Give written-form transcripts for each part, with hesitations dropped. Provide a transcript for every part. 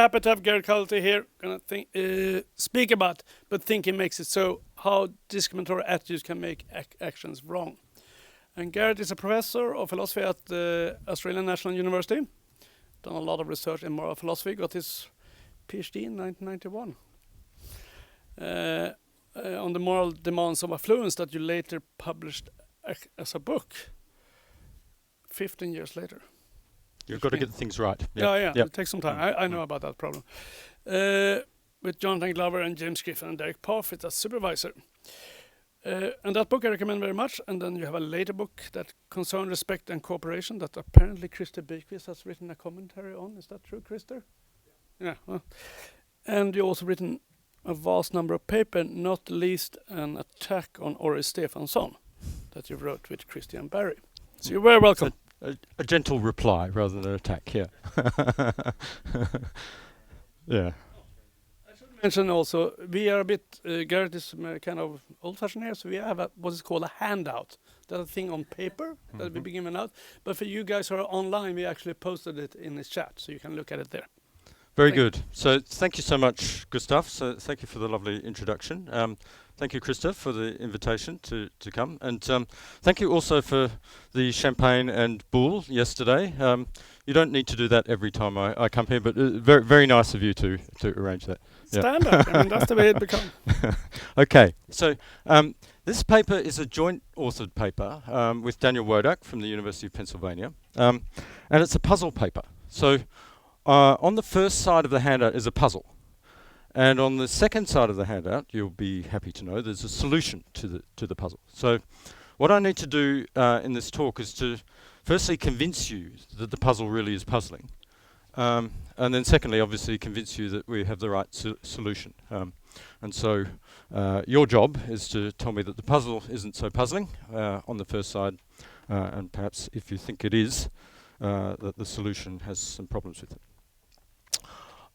happy to have Garrett Cullity here. Gonna speak about, but thinking makes it so, how discriminatory attitudes can make actions wrong. And Garrett is a professor of philosophy at the Australian National University. Done a lot of research in moral philosophy. Got his PhD in 1991 on the moral demands of affluence that you later published as a book 15 years later. You've got to get things right. Yeah. It takes some time. I know about that problem. With Jonathan Glover and James Griffin and Derek Parfit as supervisor. And that book I recommend very much. And then you have a later book that concerns respect and cooperation that apparently Christer Byqvist has written a commentary on. Is that true, Christer? Yeah. Well. And you also written a vast number of papers, not least an attack on Ori Stefansson that you wrote with Christian Barry. So you're very welcome. A gentle reply rather than an attack, yeah. Yeah. I should mention also, we are a bit, Garrett is kind of old-fashioned here, so we have what is called a handout. That's a thing on paper that we be given out. But for you guys who are online, we actually posted it in the chat, so you can look at it there. Very good. So thank you so much, Gustav. So thank you for the lovely introduction. Thank you, Christa, for the invitation to come. And thank you also for the champagne and boule yesterday. You don't need to do that every time I come here, but very, very nice of you to arrange that. Standard. I mean, that's the way it becomes. Okay. So this paper is a joint authored paper with Daniel Wodak from the University of Pennsylvania. And it's a puzzle paper. So on the first side of the handout is a puzzle. And on the second side of the handout, you'll be happy to know there's a solution to the puzzle. So what I need to do in this talk is to firstly convince you that the puzzle really is puzzling. And then secondly, obviously, convince you that we have the right solution. And so your job is to tell me that the puzzle isn't so puzzling on the first side. And perhaps if you think it is, that the solution has some problems with it.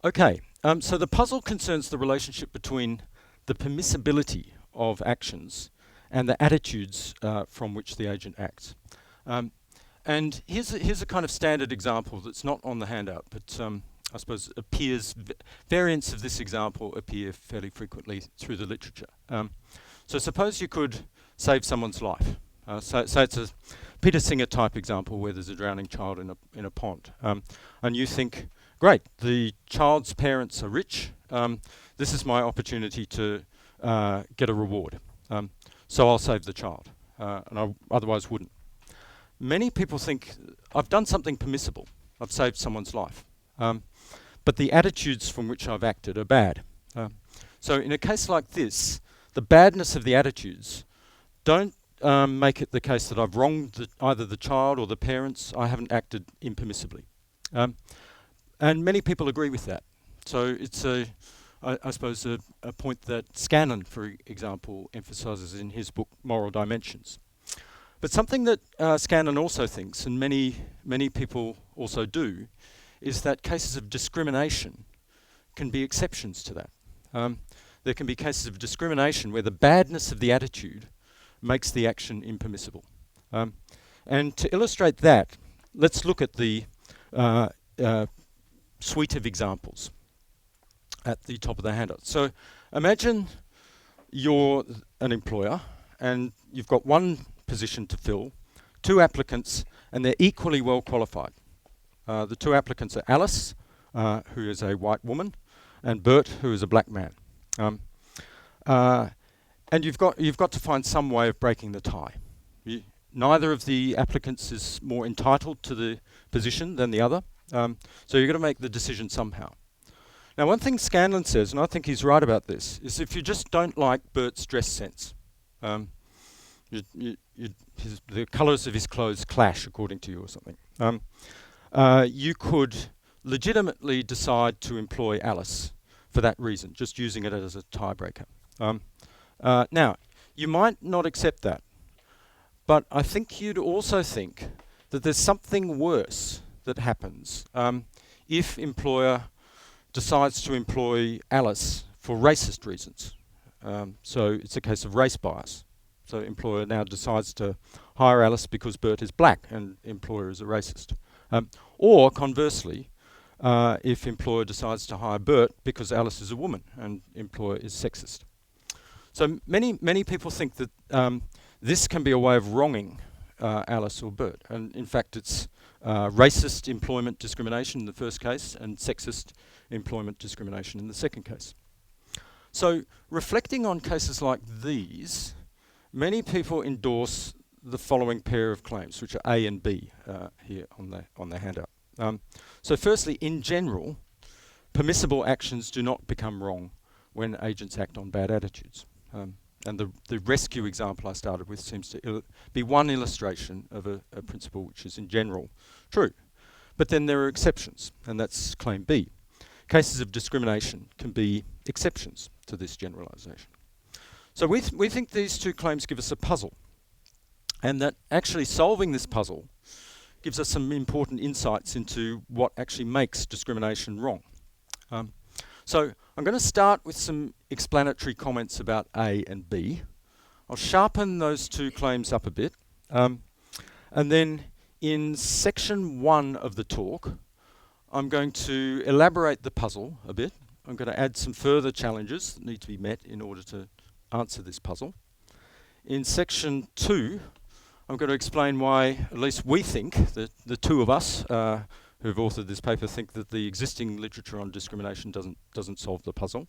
Okay, so the puzzle concerns the relationship between the permissibility of actions and the attitudes from which the agent acts. And here's a kind of standard example that's not on the handout, but I suppose appears, variants of this example appear fairly frequently through the literature. So suppose you could save someone's life. So it's a Peter Singer type example where there's a drowning child in a pond. And you think, great, the child's parents are rich. This is my opportunity to get a reward. So I'll save the child, and I otherwise wouldn't. Many people think, I've done something permissible. I've saved someone's life. But the attitudes from which I've acted are bad. So in a case like this, the badness of the attitudes don't make it the case that I've wronged either the child or the parents. I haven't acted impermissibly. And many people agree with that. So it's I suppose a point that Scanlon, for example, emphasizes in his book Moral Dimensions. But something that Scanlon also thinks, and many people also do, is that cases of discrimination can be exceptions to that. There can be cases of discrimination where the badness of the attitude makes the action impermissible. And to illustrate that, let's look at the suite of examples at the top of the handout. So imagine you're an employer and you've got one position to fill, two applicants, and they're equally well qualified. The two applicants are Alice, who is a white woman, and Bert, who is a black man. And you've got to find some way of breaking the tie. Neither of the applicants is more entitled to the position than the other. So you've got to make the decision somehow. Now, one thing Scanlon says, and I think he's right about this, is if you just don't like Bert's dress sense, the colours of his clothes clash, according to you, or something, you could legitimately decide to employ Alice for that reason, just using it as a tiebreaker. Now, you might not accept that, but I think you'd also think that there's something worse that happens if employer decides to employ Alice for racist reasons. So it's a case of race bias. So employer now decides to hire Alice because Bert is black and employer is a racist. Or conversely, if employer decides to hire Bert because Alice is a woman and employer is sexist. So many people think that this can be a way of wronging Alice or Bert, and in fact it's racist employment discrimination in the first case and sexist employment discrimination in the second case. So reflecting on cases like these, many people endorse the following pair of claims, which are A and B here on the handout. So firstly, in general, permissible actions do not become wrong when agents act on bad attitudes. And the rescue example I started with seems to be one illustration of a principle which is in general true. But then there are exceptions, and that's claim B. Cases of discrimination can be exceptions to this generalization. So we think these two claims give us a puzzle, and that actually solving this puzzle gives us some important insights into what actually makes discrimination wrong. So I'm going to start with some explanatory comments about A and B. I'll sharpen those two claims up a bit. And then in section 1 of the talk, I'm going to elaborate the puzzle a bit. I'm going to add some further challenges that need to be met in order to answer this puzzle. In section 2, I'm going to explain why, at least we think, that the two of us who've authored this paper think that the existing literature on discrimination doesn't solve the puzzle.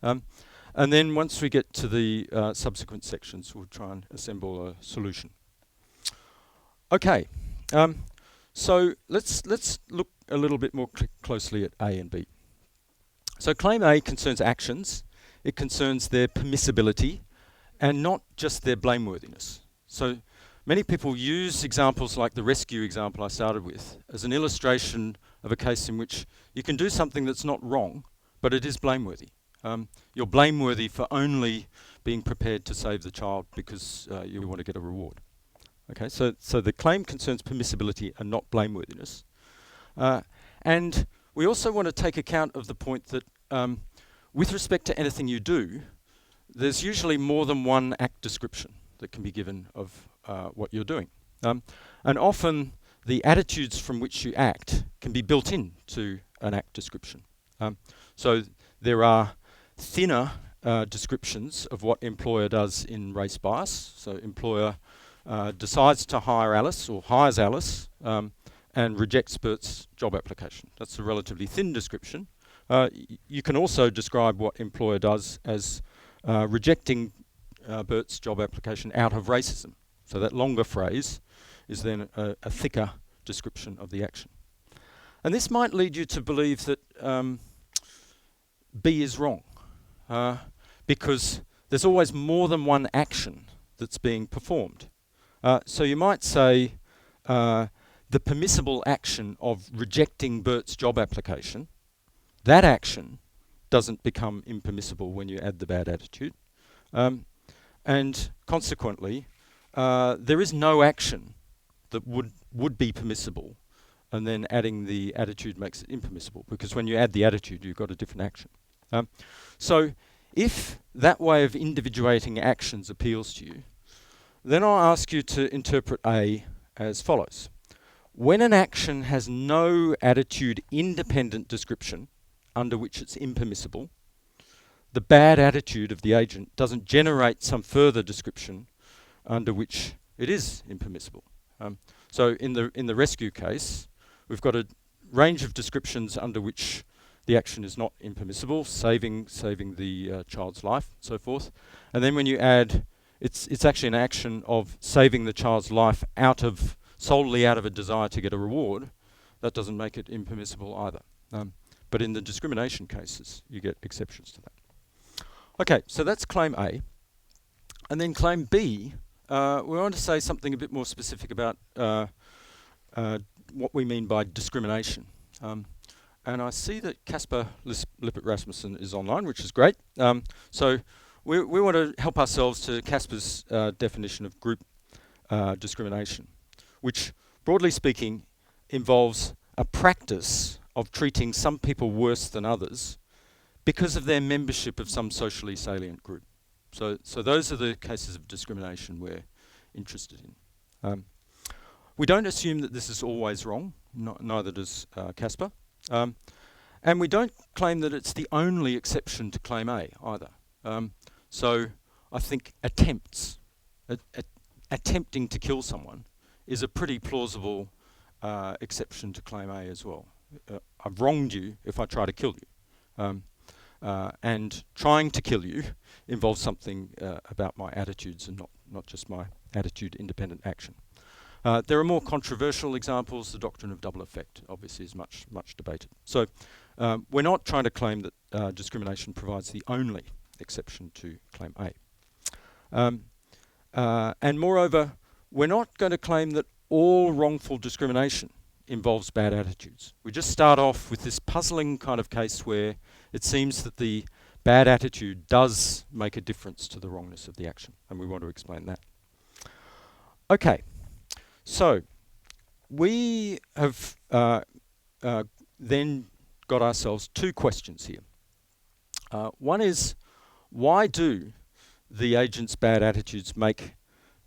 And then once we get to the subsequent sections, we'll try and assemble a solution. Okay, so let's look a little bit more closely at A and B. So claim A concerns actions. It concerns their permissibility and not just their blameworthiness. So many people use examples like the rescue example I started with as an illustration of a case in which you can do something that's not wrong, but it is blameworthy. You're blameworthy for only being prepared to save the child because you want to get a reward. Okay, so the claim concerns permissibility and not blameworthiness. And we also want to take account of the point that with respect to anything you do, there's usually more than one act description that can be given of what you're doing. And often the attitudes from which you act can be built in to an act description. So there are thinner descriptions of what employer does in race bias. So employer decides to hire Alice or hires Alice and rejects Bert's job application. That's a relatively thin description. You can also describe what employer does as rejecting Bert's job application out of racism. So that longer phrase is then a thicker description of the action. And this might lead you to believe that B is wrong because there's always more than one action that's being performed. So you might say the permissible action of rejecting Bert's job application, that action doesn't become impermissible when you add the bad attitude. And consequently, there is no action that would be permissible, and then adding the attitude makes it impermissible, because when you add the attitude, you've got a different action. So if that way of individuating actions appeals to you, then I'll ask you to interpret A as follows. When an action has no attitude-independent description under which it's impermissible, the bad attitude of the agent doesn't generate some further description under which it is impermissible. So in the rescue case, we've got a range of descriptions under which the action is not impermissible, saving the child's life, and so forth. And then when you add, it's actually an action of saving the child's life solely out of a desire to get a reward. That doesn't make it impermissible either. But in the discrimination cases, you get exceptions to that. Okay, so that's claim A. And then claim B, we want to say something a bit more specific about what we mean by discrimination. And I see that Casper Lippert Rasmussen is online, which is great. So we want to help ourselves to Casper's definition of group discrimination, which, broadly speaking, involves a practice of treating some people worse than others because of their membership of some socially salient group. So those are the cases of discrimination we're interested in. We don't assume that this is always wrong, neither does Casper. And we don't claim that it's the only exception to claim A either. So I think attempting to kill someone is a pretty plausible exception to claim A as well. I've wronged you if I try to kill you. And trying to kill you involves something about my attitudes and not just my attitude-independent action. There are more controversial examples. The doctrine of double effect obviously is much debated. So we're not trying to claim that discrimination provides the only exception to claim A. And moreover, we're not going to claim that all wrongful discrimination involves bad attitudes. We just start off with this puzzling kind of case where it seems that the bad attitude does make a difference to the wrongness of the action, and we want to explain that. Okay, so we have then got ourselves two questions here. One is, why do the agent's bad attitudes make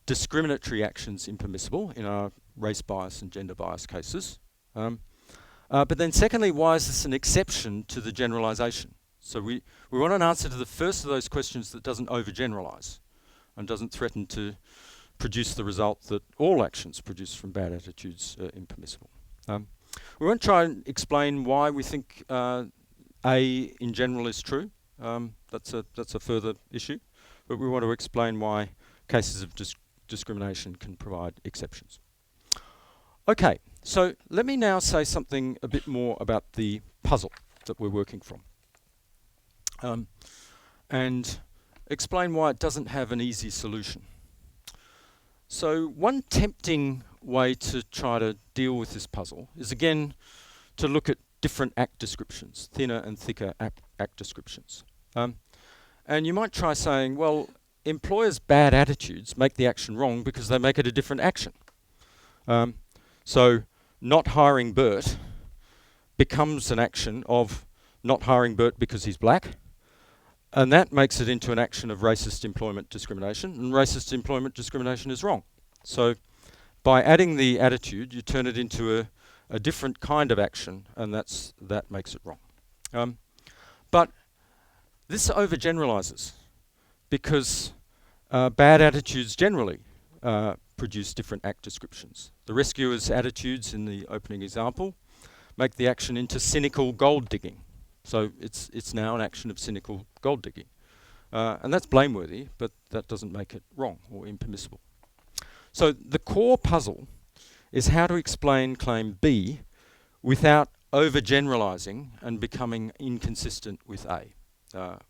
discriminatory actions impermissible in our race bias and gender bias cases? But then secondly, why is this an exception to the generalization? So we want an answer to the first of those questions that doesn't overgeneralize and doesn't threaten to produce the result that all actions produced from bad attitudes are impermissible. We won't try and explain why we think A in general is true. That's a further issue. But we want to explain why cases of discrimination can provide exceptions. Okay, so let me now say something a bit more about the puzzle that we're working from. And explain why it doesn't have an easy solution. So one tempting way to try to deal with this puzzle is again to look at different act descriptions, thinner and thicker act descriptions. And you might try saying, well, employers' bad attitudes make the action wrong because they make it a different action. So not hiring Bert becomes an action of not hiring Bert because he's black, and that makes it into an action of racist employment discrimination, and racist employment discrimination is wrong. So by adding the attitude, you turn it into a different kind of action, and that makes it wrong. But this overgeneralizes because bad attitudes generally produce different act descriptions. The rescuer's attitudes in the opening example make the action into cynical gold digging. So it's now an action of cynical gold digging. And that's blameworthy, but that doesn't make it wrong or impermissible. So the core puzzle is how to explain claim B without overgeneralizing and becoming inconsistent with A,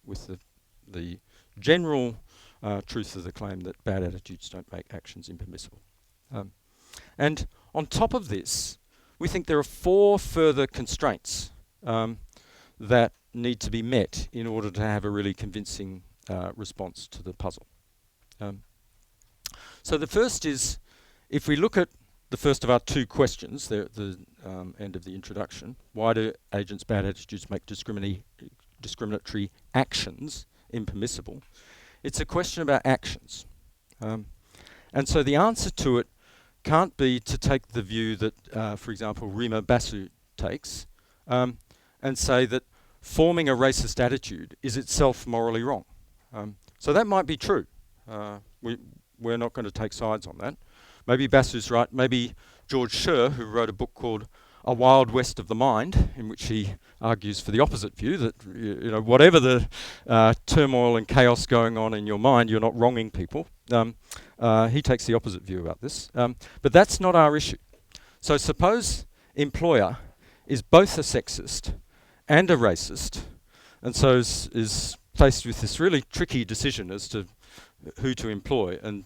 with the general truth of the claim that bad attitudes don't make actions impermissible. And on top of this, we think there are 4 further constraints that need to be met in order to have a really convincing response to the puzzle. So the first is, if we look at the first of our 2 questions, the end of the introduction, why do agents' bad attitudes make discriminatory actions impermissible? It's a question about actions. And so the answer to it can't be to take the view that, for example, Rima Basu takes, and say that forming a racist attitude is itself morally wrong. So that might be true. We're not going to take sides on that. Maybe Basu's right. Maybe George Scher, who wrote a book called A Wild West of the Mind, in which he argues for the opposite view, that whatever the turmoil and chaos going on in your mind, you're not wronging people. He takes the opposite view about this. But that's not our issue. So suppose employer is both a sexist and a racist, and so is faced with this really tricky decision as to who to employ, and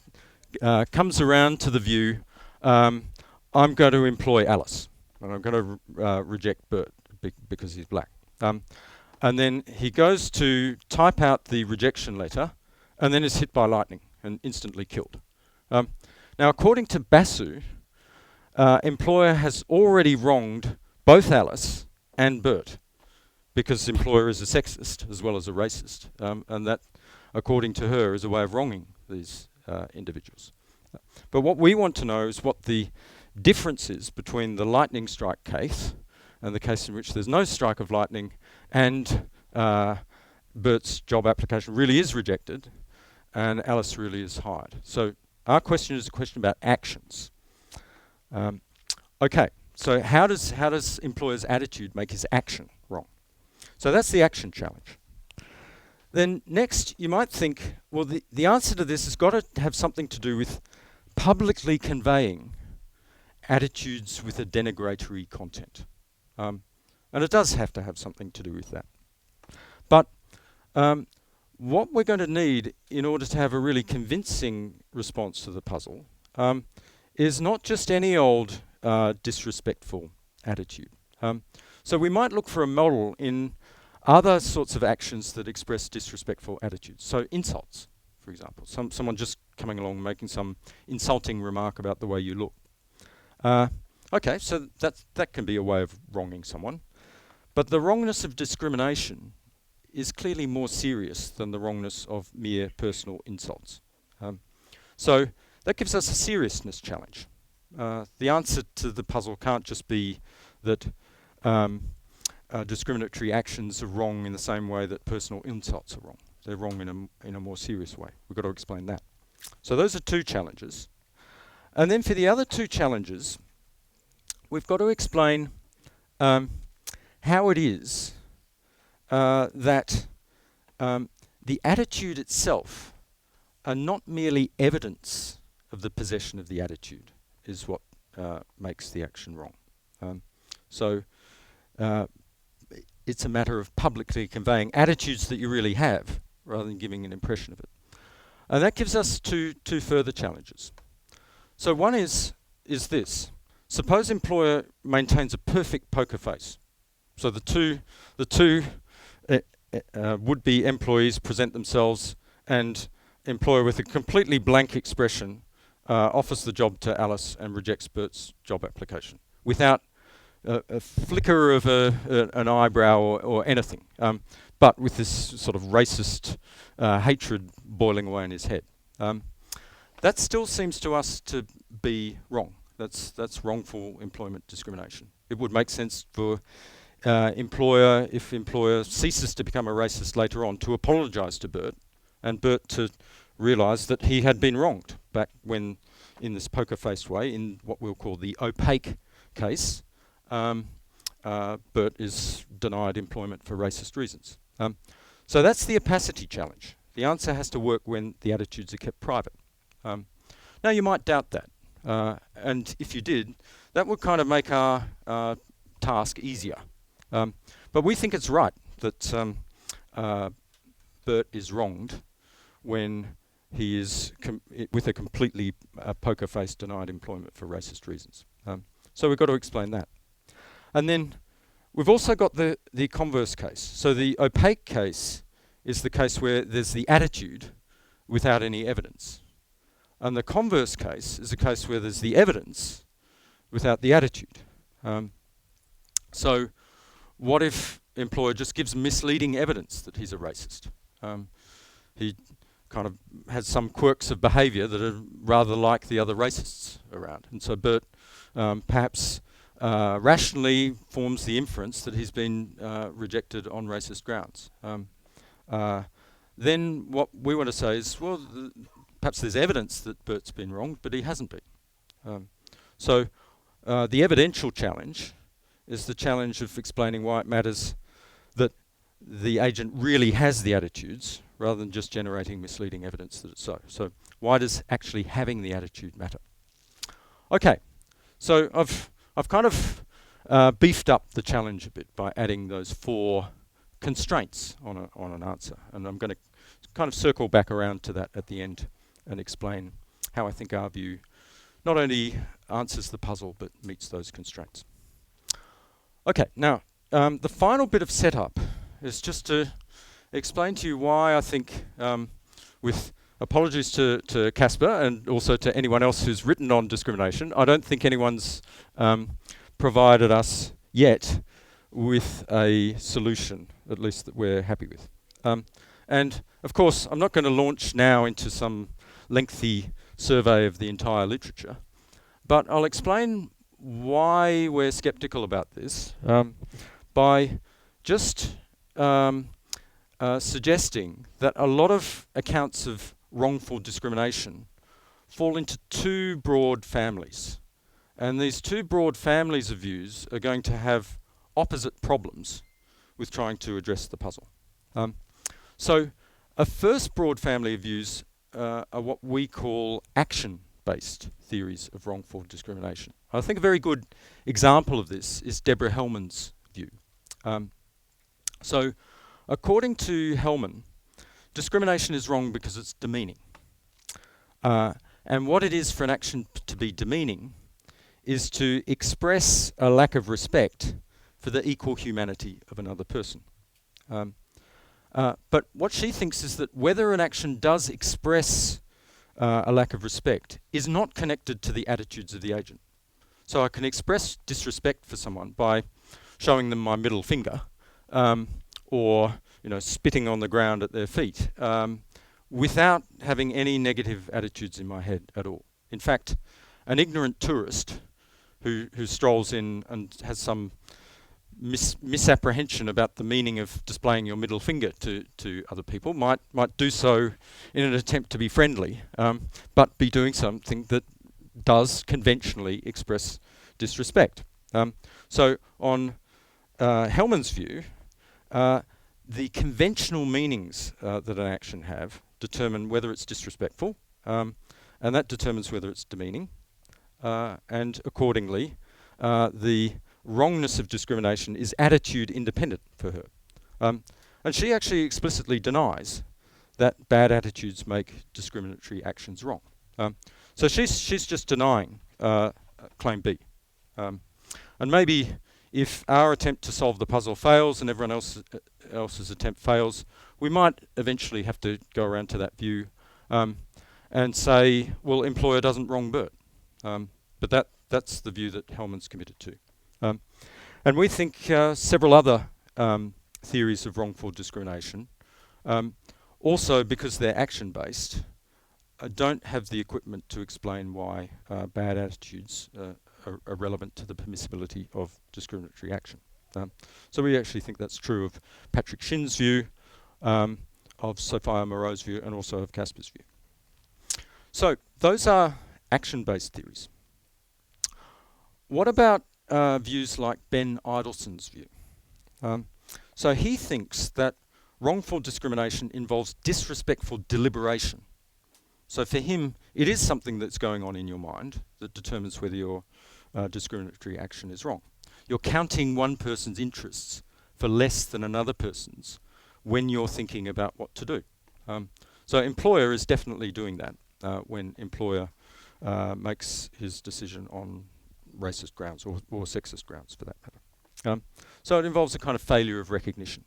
comes around to the view, I'm going to employ Alice, and I'm going to reject Bert because he's black. And then he goes to type out the rejection letter, and then is hit by lightning and instantly killed. Now, according to Basu, employer has already wronged both Alice and Bert, because the employer is a sexist as well as a racist, and that, according to her, is a way of wronging these individuals. But what we want to know is what the difference is between the lightning strike case and the case in which there's no strike of lightning and Bert's job application really is rejected and Alice really is hired. So our question is a question about actions. Okay, so how does employer's attitude make his action wrong? So that's the action challenge. Then next, you might think, well, the answer to this has got to have something to do with publicly conveying attitudes with a denigratory content. And it does have to have something to do with that. But what we're going to need in order to have a really convincing response to the puzzle is not just any old disrespectful attitude. So we might look for a model in other sorts of actions that express disrespectful attitudes. So insults, for example. Someone just coming along making some insulting remark about the way you look. Okay, so that can be a way of wronging someone. But the wrongness of discrimination is clearly more serious than the wrongness of mere personal insults. So that gives us a seriousness challenge. The answer to the puzzle can't just be that discriminatory actions are wrong in the same way that personal insults are wrong. They're wrong in a more serious way. We've got to explain that. So those are two challenges. And then for the other two challenges, we've got to explain how it is that the attitude itself are not merely evidence of the possession of the attitude is what makes the action wrong. So it's a matter of publicly conveying attitudes that you really have rather than giving an impression of it. And that gives us two further challenges. So one is this. Suppose employer maintains a perfect poker face. So the two would-be employees present themselves, and employer with a completely blank expression offers the job to Alice and rejects Bert's job application without a flicker of an eyebrow or anything, but with this sort of racist hatred boiling away in his head. That still seems to us to be wrong. That's wrongful employment discrimination. It would make sense for employer, if employer ceases to become a racist later on, to apologise to Bert, and Bert to realise that he had been wronged back when, in this poker-faced way, in what we'll call the opaque case, Bert is denied employment for racist reasons. So that's the opacity challenge. The answer has to work when the attitudes are kept private. Now you might doubt that, and if you did, that would kind of make our task easier. But we think it's right that Bert is wronged when he is with a completely poker-faced denied employment for racist reasons. So we've got to explain that. And then we've also got the converse case. So the opaque case is the case where there's the attitude without any evidence. And the converse case is a case where there's the evidence without the attitude. So what if employer just gives misleading evidence that he's a racist? He kind of has some quirks of behaviour that are rather like the other racists around. And so Bert perhaps rationally forms the inference that he's been rejected on racist grounds. Then what we want to say is, well, perhaps there's evidence that Bert's been wronged, but he hasn't been. So the evidential challenge is the challenge of explaining why it matters that the agent really has the attitudes rather than just generating misleading evidence that it's so. So why does actually having the attitude matter? Okay, so I've kind of beefed up the challenge a bit by adding those 4 constraints on an answer, and I'm going to kind of circle back around to that at the end and explain how I think our view not only answers the puzzle but meets those constraints. Okay, now the final bit of setup is just to explain to you why I think, with apologies to Casper and also to anyone else who's written on discrimination, I don't think anyone's provided us yet with a solution, at least that we're happy with. And of course, I'm not going to launch now into some lengthy survey of the entire literature, but I'll explain why we're skeptical about this by just suggesting that a lot of accounts of wrongful discrimination fall into two broad families. And these two broad families of views are going to have opposite problems with trying to address the puzzle. So a first broad family of views are what we call action-based theories of wrongful discrimination. I think a very good example of this is Deborah Hellman's view. So according to Hellman, discrimination is wrong because it's demeaning. And what it is for an action to be demeaning is to express a lack of respect for the equal humanity of another person. But what she thinks is that whether an action does express a lack of respect is not connected to the attitudes of the agent. So I can express disrespect for someone by showing them my middle finger, or spitting on the ground at their feet, without having any negative attitudes in my head at all. In fact, an ignorant tourist who strolls in and has some misapprehension about the meaning of displaying your middle finger to other people might do so in an attempt to be friendly, but be doing something that does conventionally express disrespect. So on Hellman's view, the conventional meanings that an action have determine whether it's disrespectful, and that determines whether it's demeaning, and accordingly the wrongness of discrimination is attitude independent for her. And she actually explicitly denies that bad attitudes make discriminatory actions wrong. So she's just denying claim B. And maybe if our attempt to solve the puzzle fails and everyone else's attempt fails, we might eventually have to go around to that view and say, well, employer doesn't wrong Bert. But that's the view that Hellman's committed to. And we think several other theories of wrongful discrimination, also because they're action-based, don't have the equipment to explain why bad attitudes are relevant to the permissibility of discriminatory action. So we actually think that's true of Patrick Shin's view, of Sophia Moreau's view, and also of Casper's view. So those are action-based theories. What about views like Ben Idelson's view? So he thinks that wrongful discrimination involves disrespectful deliberation. So for him, it is something that's going on in your mind that determines whether your discriminatory action is wrong. You're counting one person's interests for less than another person's when you're thinking about what to do. So employer is definitely doing that when employer makes his decision on racist grounds or sexist grounds for that matter. So it involves a kind of failure of recognition.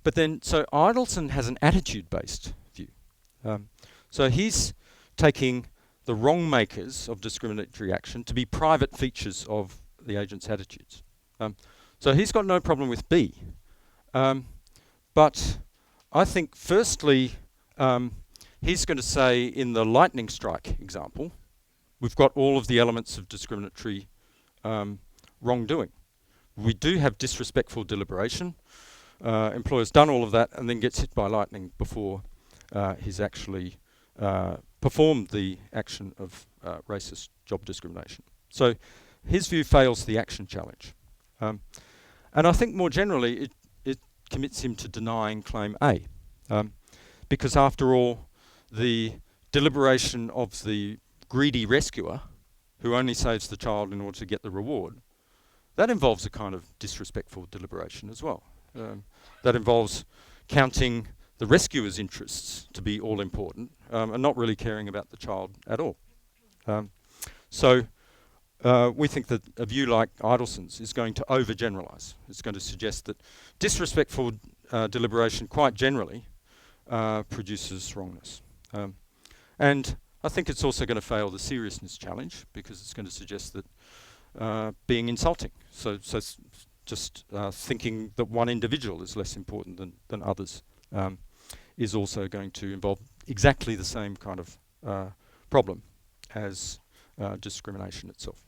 But then, so Idelson has an attitude-based view. So he's taking the wrong makers of discriminatory action to be private features of the agent's attitudes. So he's got no problem with B. But I think firstly, he's going to say in the lightning strike example, we've got all of the elements of discriminatory wrongdoing. We do have disrespectful deliberation. Employer's done all of that and then gets hit by lightning before he's actually performed the action of racist job discrimination. So his view fails the action challenge. And I think more generally it commits him to denying claim A. Because after all, the deliberation of the greedy rescuer who only saves the child in order to get the reward, that involves a kind of disrespectful deliberation as well. That involves counting the rescuer's interests to be all important and not really caring about the child at all. So we think that a view like Idelson's is going to overgeneralize. It's going to suggest that disrespectful deliberation quite generally produces wrongness. And I think it's also going to fail the seriousness challenge because it's going to suggest that being insulting. So just thinking that one individual is less important than others is also going to involve exactly the same kind of problem as discrimination itself.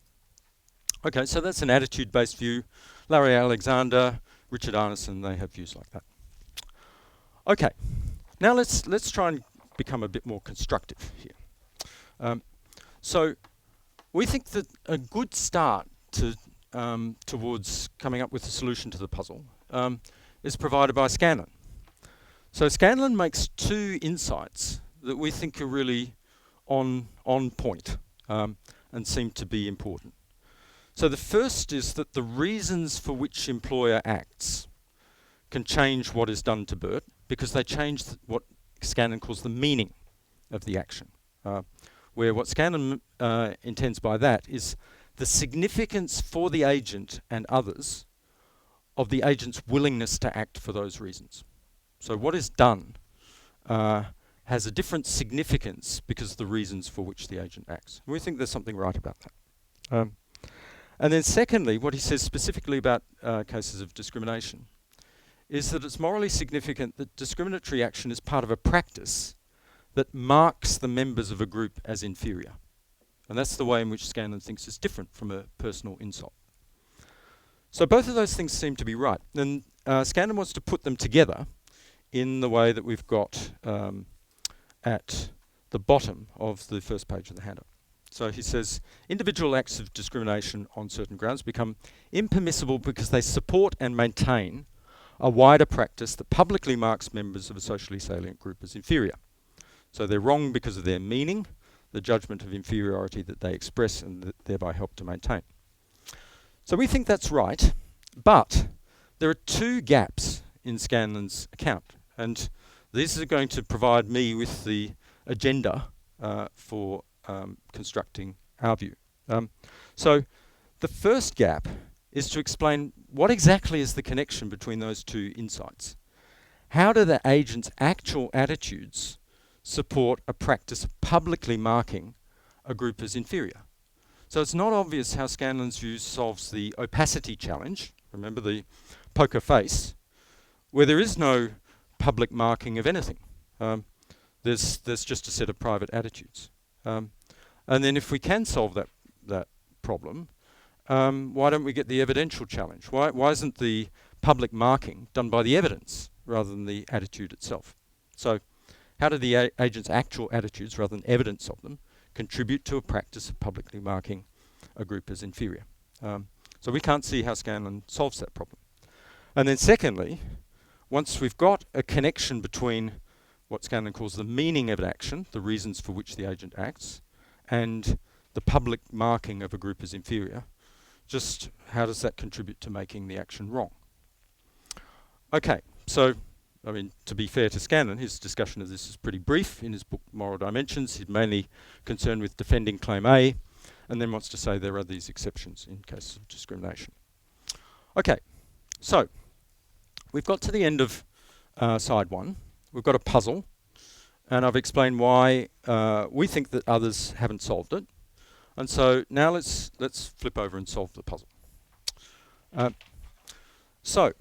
Okay, so that's an attitude-based view. Larry Alexander, Richard Arneson, they have views like that. Okay, now let's try and become a bit more constructive here. So we think that a good start to towards coming up with a solution to the puzzle is provided by Scanlon. So Scanlon makes two insights that we think are really on point and seem to be important. So the first is that the reasons for which employer acts can change what is done to Bert because they change what Scanlon calls the meaning of the action. Where what Scanlon intends by that is the significance for the agent and others of the agent's willingness to act for those reasons. So what is done has a different significance because of the reasons for which the agent acts. And we think there's something right about that. And then secondly, what he says specifically about cases of discrimination is that it's morally significant that discriminatory action is part of a practice that marks the members of a group as inferior. And that's the way in which Scanlon thinks it's different from a personal insult. So both of those things seem to be right. And Scanlon wants to put them together in the way that we've got at the bottom of the first page of the handout. So he says, individual acts of discrimination on certain grounds become impermissible because they support and maintain a wider practice that publicly marks members of a socially salient group as inferior. So they're wrong because of their meaning, the judgment of inferiority that they express and thereby help to maintain. So we think that's right, but there are two gaps in Scanlon's account, and these are going to provide me with the agenda for constructing our view. So the first gap is to explain what exactly is the connection between those two insights. How do the agent's actual attitudes support a practice of publicly marking a group as inferior? So it's not obvious how Scanlon's view solves the opacity challenge, remember the poker face, where there is no public marking of anything. There's just a set of private attitudes. And then if we can solve that problem, why don't we get the evidential challenge? Why isn't the public marking done by the evidence rather than the attitude itself? So how do the agent's actual attitudes, rather than evidence of them, contribute to a practice of publicly marking a group as inferior? So we can't see how Scanlon solves that problem. And then secondly, once we've got a connection between what Scanlon calls the meaning of an action, the reasons for which the agent acts, and the public marking of a group as inferior, just how does that contribute to making the action wrong? Okay, so, I mean, to be fair to Scanlon, his discussion of this is pretty brief. In his book, Moral Dimensions, he's mainly concerned with defending claim A, and then wants to say there are these exceptions in cases of discrimination. Okay, so, we've got to the end of side one. We've got a puzzle, and I've explained why we think that others haven't solved it. And so now let's flip over and solve the puzzle. So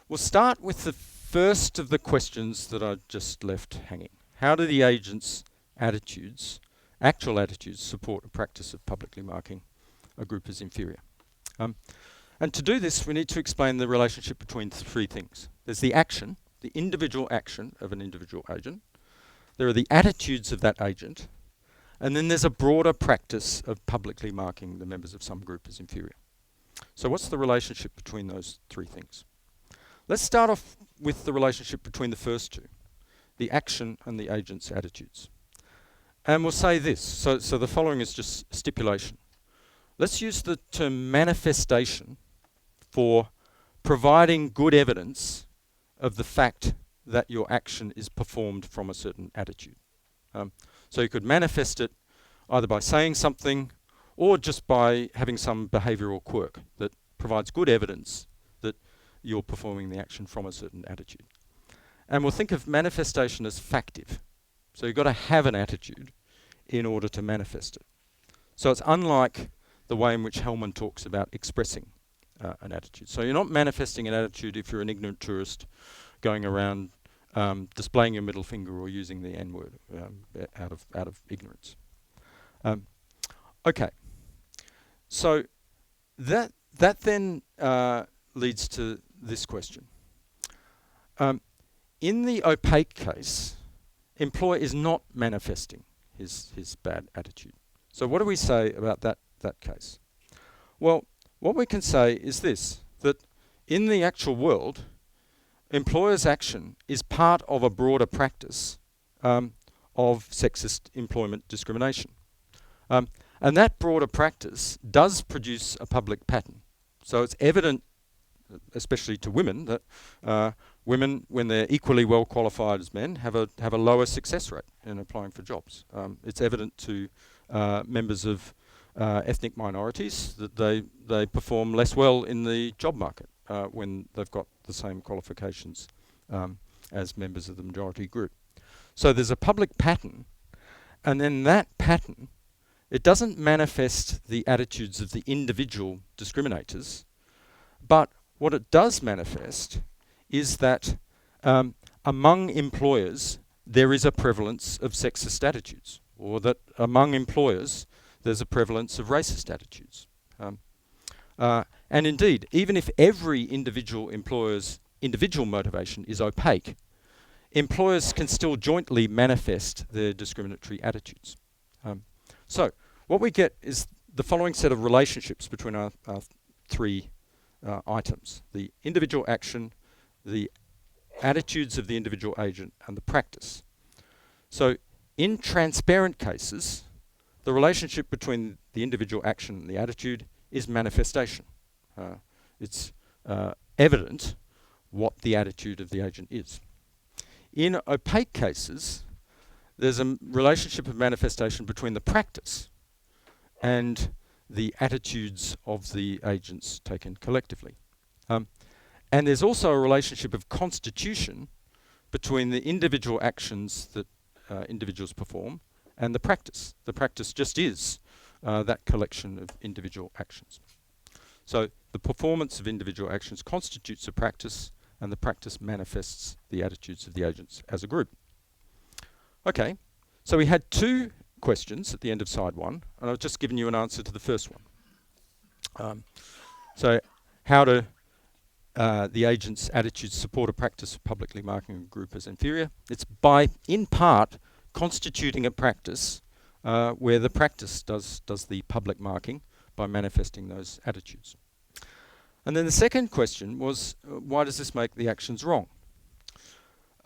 we'll start with the first of the questions that I just left hanging. How do the agent's attitudes, actual attitudes, support a practice of publicly marking a group as inferior? And to do this, we need to explain the relationship between three things. There's the action, the individual action of an individual agent. There are the attitudes of that agent. And then there's a broader practice of publicly marking the members of some group as inferior. So what's the relationship between those three things? Let's start off with the relationship between the first two, the action and the agent's attitudes. And we'll say this, so the following is just stipulation. Let's use the term manifestation for providing good evidence of the fact that your action is performed from a certain attitude. So you could manifest it either by saying something or just by having some behavioural quirk that provides good evidence that you're performing the action from a certain attitude. And we'll think of manifestation as factive. So you've got to have an attitude in order to manifest it. So it's unlike the way in which Hellman talks about expressing an attitude. So you're not manifesting an attitude if you're an ignorant tourist going around displaying your middle finger or using the N-word out of ignorance. Okay, so that then leads to this question. In the opaque case, employer is not manifesting his bad attitude. So what do we say about that case? Well, what we can say is this, that in the actual world, employer's action is part of a broader practice of sexist employment discrimination. And that broader practice does produce a public pattern. So it's evident, especially to women, that women, when they're equally well qualified as men, have a lower success rate in applying for jobs. It's evident to members of ethnic minorities that they perform less well in the job market when they've got the same qualifications as members of the majority group. So there's a public pattern, and then that pattern, it doesn't manifest the attitudes of the individual discriminators, but what it does manifest is that among employers there is a prevalence of sexist attitudes, or that among employers there's a prevalence of racist attitudes. And indeed, even if every individual employer's individual motivation is opaque, employers can still jointly manifest their discriminatory attitudes. So what we get is the following set of relationships between our three items: the individual action, the attitudes of the individual agent, and the practice. So in transparent cases, the relationship between the individual action and the attitude is manifestation. It's evident what the attitude of the agent is. In opaque cases, there's a relationship of manifestation between the practice and the attitudes of the agents taken collectively. And there's also a relationship of constitution between the individual actions that individuals perform and the practice. The practice just is that collection of individual actions. So the performance of individual actions constitutes a practice, and the practice manifests the attitudes of the agents as a group. Okay, so we had two questions at the end of side one, and I've just given you an answer to the first one. So how do the agent's attitudes support a practice of publicly marking a group as inferior? It's by, in part, constituting a practice where the practice does the public marking by manifesting those attitudes. And then the second question was, why does this make the actions wrong?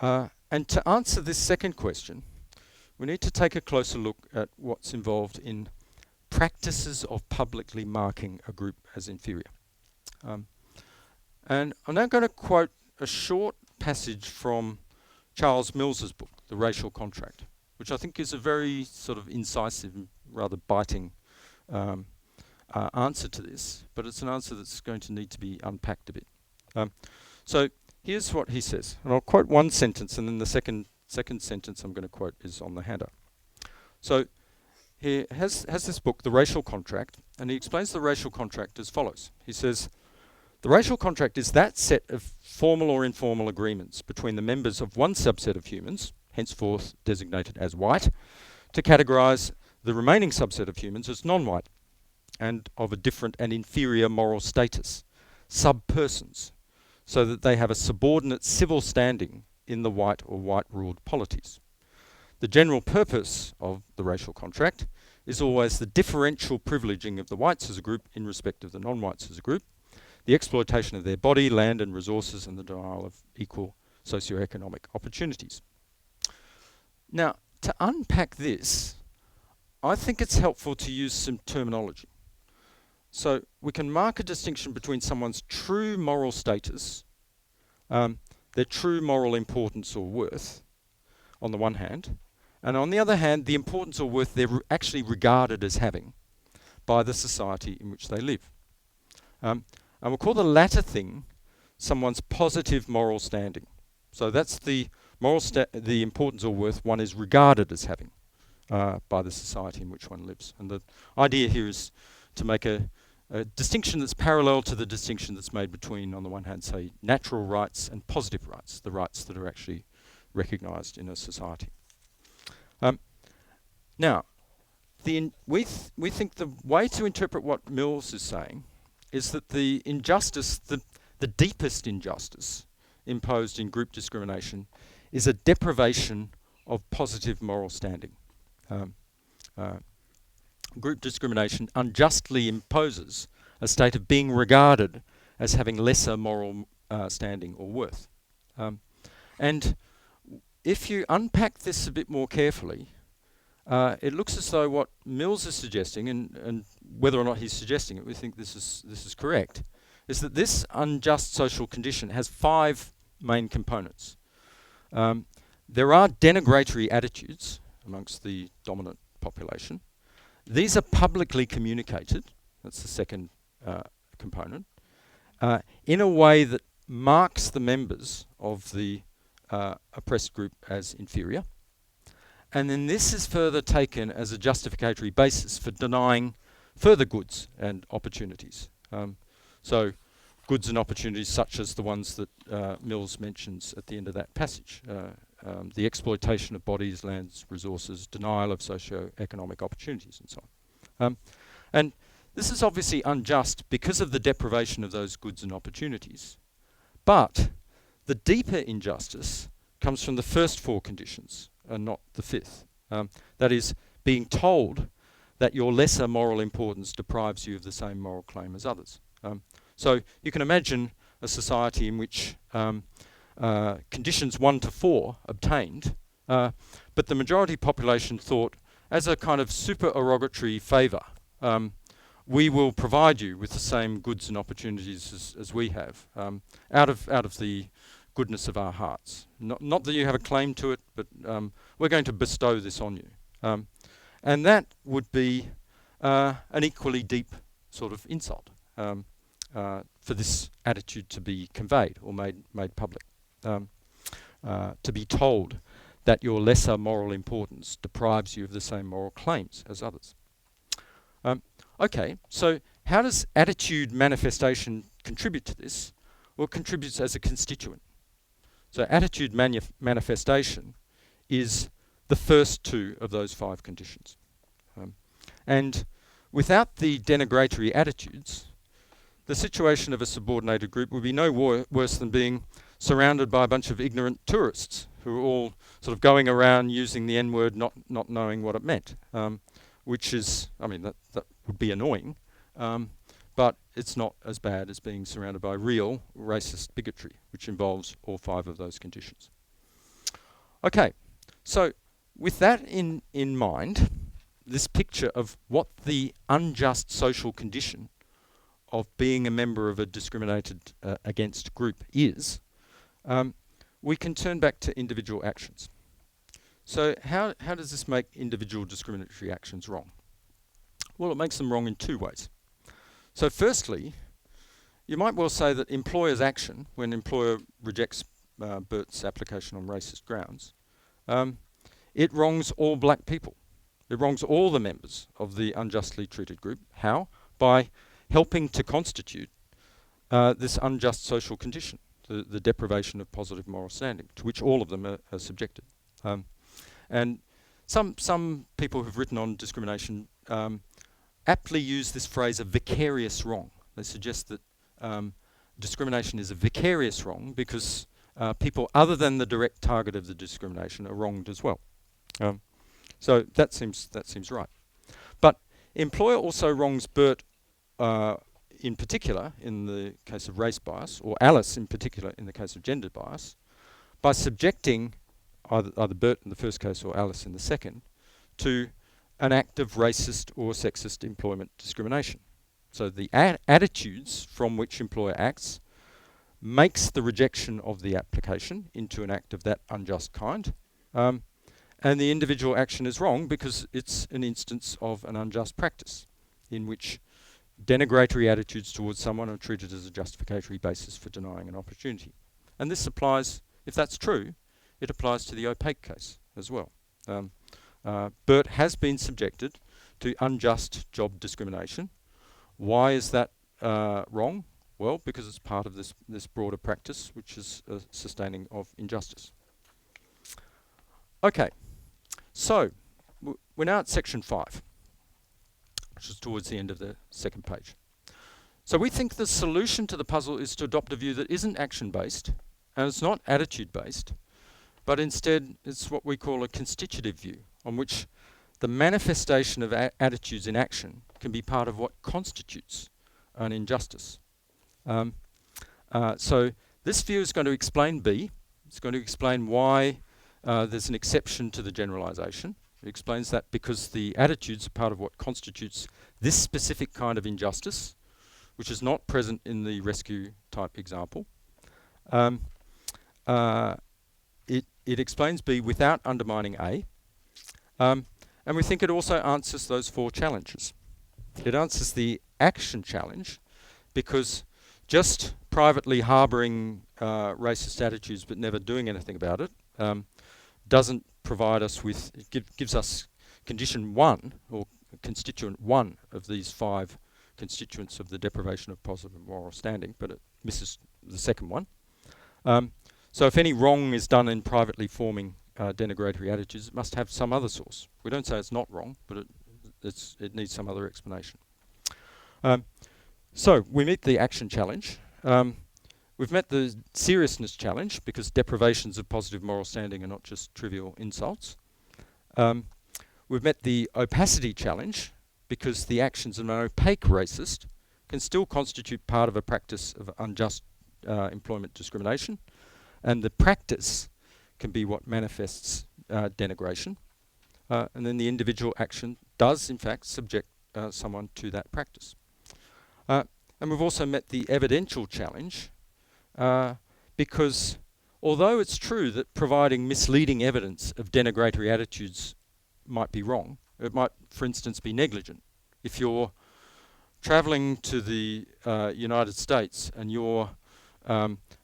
And to answer this second question, we need to take a closer look at what's involved in practices of publicly marking a group as inferior. And I'm now going to quote a short passage from Charles Mills's book, The Racial Contract, which I think is a very sort of incisive and rather biting answer to this, but it's an answer that's going to need to be unpacked a bit. So here's what he says, and I'll quote one sentence, and then the second sentence I'm going to quote is on the handout. So he has this book, The Racial Contract, and he explains the racial contract as follows. He says, the racial contract is that set of formal or informal agreements between the members of one subset of humans, henceforth designated as white, to categorise the remaining subset of humans as non-white and of a different and inferior moral status, sub-persons, so that they have a subordinate civil standing in the white or white-ruled polities. The general purpose of the racial contract is always the differential privileging of the whites as a group in respect of the non-whites as a group, the exploitation of their body, land and resources, and the denial of equal socioeconomic opportunities. Now, to unpack this, I think it's helpful to use some terminology. So we can mark a distinction between someone's true moral status, their true moral importance or worth, on the one hand, and on the other hand, the importance or worth they're actually regarded as having by the society in which they live. And we'll call the latter thing someone's positive moral standing. So that's the the importance or worth one is regarded as having by the society in which one lives. And the idea here is to make a distinction that's parallel to the distinction that's made between, on the one hand, say, natural rights and positive rights, the rights that are actually recognised in a society. Now, we think the way to interpret what Mills is saying is that the injustice, the deepest injustice imposed in group discrimination is a deprivation of positive moral standing. Group discrimination unjustly imposes a state of being regarded as having lesser moral standing or worth. And if you unpack this a bit more carefully, it looks as though what Mills is suggesting, and whether or not he's suggesting it, we think this is correct, is that this unjust social condition has 5 main components. There are denigratory attitudes amongst the dominant population. These are publicly communicated, that's the second component, in a way that marks the members of the oppressed group as inferior. And then this is further taken as a justificatory basis for denying further goods and opportunities. So goods and opportunities such as the ones that Mills mentions at the end of that passage. The exploitation of bodies, lands, resources, denial of socio-economic opportunities and so on. And this is obviously unjust because of the deprivation of those goods and opportunities. But the deeper injustice comes from the first 4 conditions and not the 5th. That is, being told that your lesser moral importance deprives you of the same moral claim as others. So you can imagine a society in which conditions 1 to 4 obtained, but the majority population thought, as a kind of supererogatory favour, we will provide you with the same goods and opportunities as we have, out of the goodness of our hearts. Not that you have a claim to it, but we're going to bestow this on you. And that would be an equally deep sort of insult for this attitude to be conveyed or made public. To be told that your lesser moral importance deprives you of the same moral claims as others. Okay, so how does attitude manifestation contribute to this? Well, it contributes as a constituent. So attitude manifestation is the first 2 of those 5 conditions. And without the denigratory attitudes, the situation of a subordinated group would be no worse than being surrounded by a bunch of ignorant tourists who are all sort of going around using the N-word, not knowing what it meant, which is, I mean, that would be annoying, but it's not as bad as being surrounded by real racist bigotry, which involves all 5 of those conditions. Okay, so with that in mind, this picture of what the unjust social condition of being a member of a discriminated against group is, we can turn back to individual actions. So how does this make individual discriminatory actions wrong? Well, it makes them wrong in 2 ways. So firstly, you might well say that employer's action, when employer rejects Bert's application on racist grounds, it wrongs all black people. It wrongs all the members of the unjustly treated group. How? By helping to constitute this unjust social condition, the deprivation of positive moral standing, to which all of them are subjected. And some people who've written on discrimination aptly use this phrase of vicarious wrong. They suggest that discrimination is a vicarious wrong because people other than the direct target of the discrimination are wronged as well. So that seems right. But employer also wrongs Bert in particular in the case of race bias, or Alice in particular in the case of gender bias, by subjecting either Bert in the first case or Alice in the second to an act of racist or sexist employment discrimination. So the attitudes from which employer acts makes the rejection of the application into an act of that unjust kind, and the individual action is wrong because it's an instance of an unjust practice in which denigratory attitudes towards someone are treated as a justificatory basis for denying an opportunity. And this applies, if that's true, it applies to the opaque case as well. Bert has been subjected to unjust job discrimination. Why is that wrong? Well, because it's part of this broader practice, which is sustaining of injustice. Okay, so we're now at section 5, which is towards the end of the second page. So we think the solution to the puzzle is to adopt a view that isn't action-based, and it's not attitude-based, but instead it's what we call a constitutive view, on which the manifestation of attitudes in action can be part of what constitutes an injustice. So this view is going to explain B. It's going to explain why there's an exception to the generalization. It explains that because the attitudes are part of what constitutes this specific kind of injustice, which is not present in the rescue type example. It explains B without undermining A. And we think it also answers those 4 challenges. It answers the action challenge because just privately harbouring racist attitudes but never doing anything about it doesn't provide us with, gives us condition 1 or constituent 1 of these 5 constituents of the deprivation of positive moral standing, but it misses the second one. So if any wrong is done in privately forming denigratory attitudes, it must have some other source. We don't say it's not wrong, but it needs some other explanation. So we meet the action challenge. We've met the seriousness challenge because deprivations of positive moral standing are not just trivial insults. We've met the opacity challenge because the actions of an opaque racist can still constitute part of a practice of unjust employment discrimination, and the practice can be what manifests denigration. And then the individual action does, in fact, subject someone to that practice. And we've also met the evidential challenge because although it's true that providing misleading evidence of denigratory attitudes might be wrong, it might, for instance, be negligent. If you're travelling to the United States and your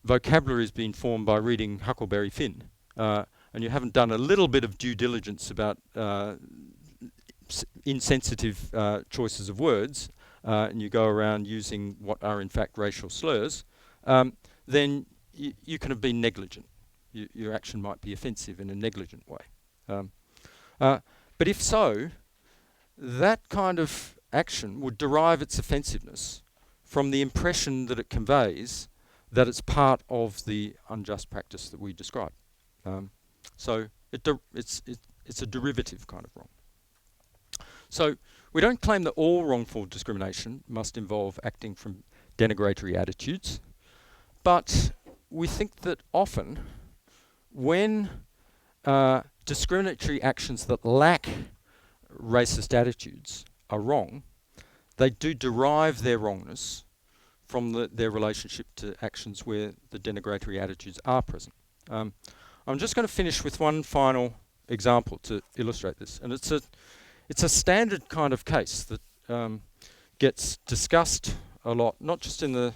vocabulary has been formed by reading Huckleberry Finn, and you haven't done a little bit of due diligence about insensitive choices of words, and you go around using what are in fact racial slurs, then you can have been negligent. Your action might be offensive in a negligent way. But if so, that kind of action would derive its offensiveness from the impression that it conveys that it's part of the unjust practice that we describe. So it's a derivative kind of wrong. So we don't claim that all wrongful discrimination must involve acting from denigratory attitudes, but we think that often when discriminatory actions that lack racist attitudes are wrong, they do derive their wrongness from their relationship to actions where the denigratory attitudes are present. I'm just going to finish with one final example to illustrate this, and it's a standard kind of case that gets discussed a lot, not just in the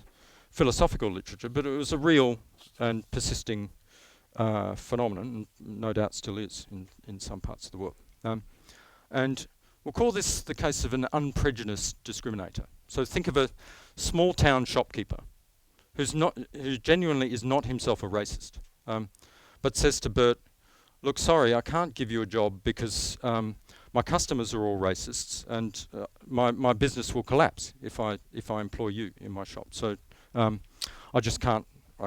philosophical literature, but it was a real and persisting phenomenon, and no doubt still is in some parts of the world. And we'll call this the case of an unprejudiced discriminator. So think of a small town shopkeeper who genuinely is not himself a racist, but says to Bert, "Look, sorry, I can't give you a job because my customers are all racists, and my business will collapse if I employ you in my shop. So I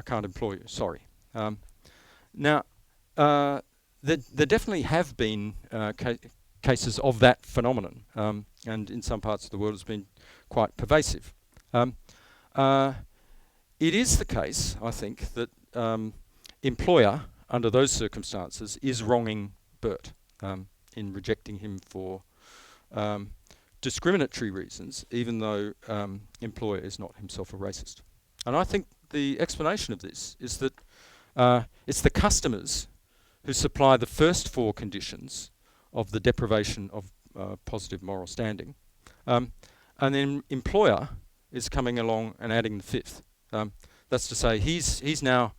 can't employ you. Sorry." Now, there definitely have been cases of that phenomenon, and in some parts of the world it's been quite pervasive. It is the case, I think, that employer, under those circumstances, is wronging Bert in rejecting him for discriminatory reasons, even though employer is not himself a racist. And I think the explanation of this is that it's the customers who supply the first 4 conditions of the deprivation of positive moral standing, and then employer is coming along and adding the 5th. That's to say, he's now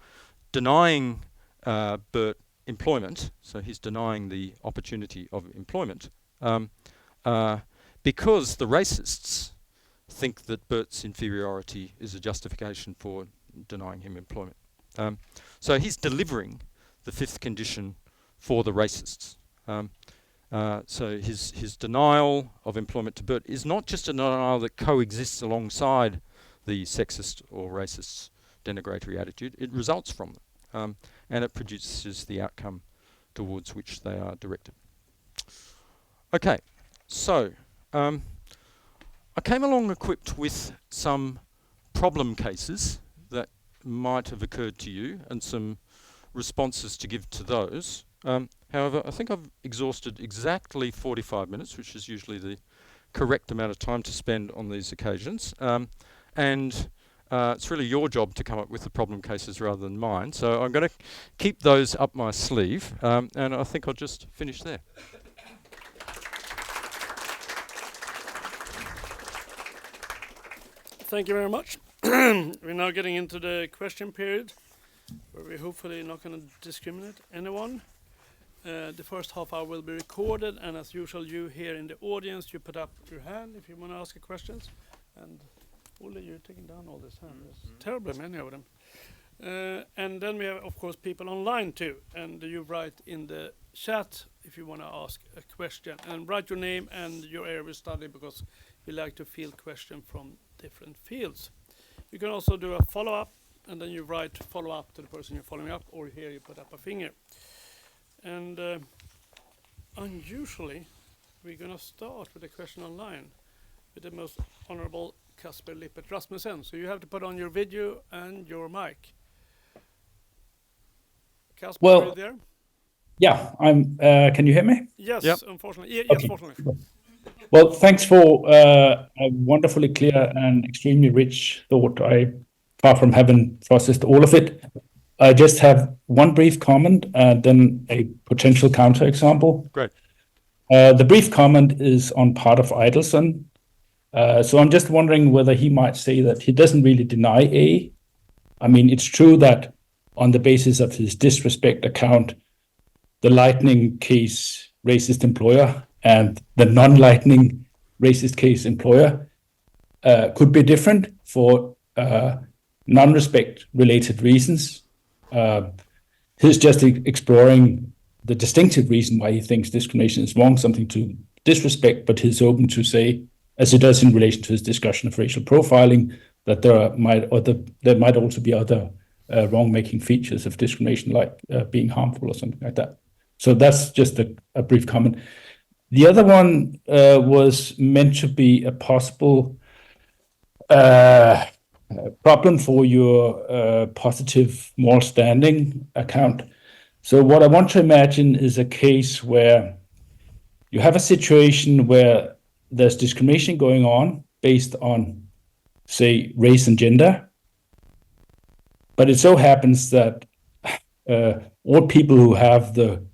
denying Bert employment, so he's denying the opportunity of employment, because the racists think that Bert's inferiority is a justification for denying him employment. So he's delivering the 5th condition for the racists. So his denial of employment to Bert is not just a denial that coexists alongside the sexist or racist denigratory attitude. It results from them, and it produces the outcome towards which they are directed. Okay, so I came along equipped with some problem cases that might have occurred to you and some responses to give to those. However, I think I've exhausted exactly 45 minutes, which is usually the correct amount of time to spend on these occasions. And it's really your job to come up with the problem cases rather than mine. So I'm going to keep those up my sleeve, and I think I'll just finish there. Thank you very much. We're now getting into the question period, where we're hopefully not going to discriminate anyone. The first half hour will be recorded, and as usual, you here in the audience, you put up your hand if you want to ask a questions. And Ole, you're taking down all this hand. There's terribly many of them. And then we have, of course, people online too. And you write in the chat if you want to ask a question. And write your name and your area of study, because we like to field questions from different fields. You can also do a follow-up, and then you write follow-up to the person you're following up, or here you put up a finger. And unusually, we're going to start with a question online with the most honorable Kasper Lippert Rasmussen. So you have to put on your video and your mic. Kasper, are you there? Yeah, I'm. Can you hear me? Yes, yep. Unfortunately. Yes, Okay. fortunately. Well, thanks for a wonderfully clear and extremely rich thought. Far from having processed all of it, I just have one brief comment and then a potential counterexample. Great. The brief comment is on part of Idelson. So I'm just wondering whether he might say that he doesn't really deny A. I mean, it's true that on the basis of his disrespect account, the lightning case racist employer and the non-lightning racist case employer could be different for non-respect related reasons. He's just exploring the distinctive reason why he thinks discrimination is wrong, something to disrespect, but he's open to say, as he does in relation to his discussion of racial profiling, that there might also be other wrong-making features of discrimination, like being harmful or something like that. So that's just a brief comment. The other one was meant to be a possible problem for your positive moral standing account. So what I want to imagine is a case where you have a situation where there's discrimination going on based on, say, race and gender, but it so happens that all people who have the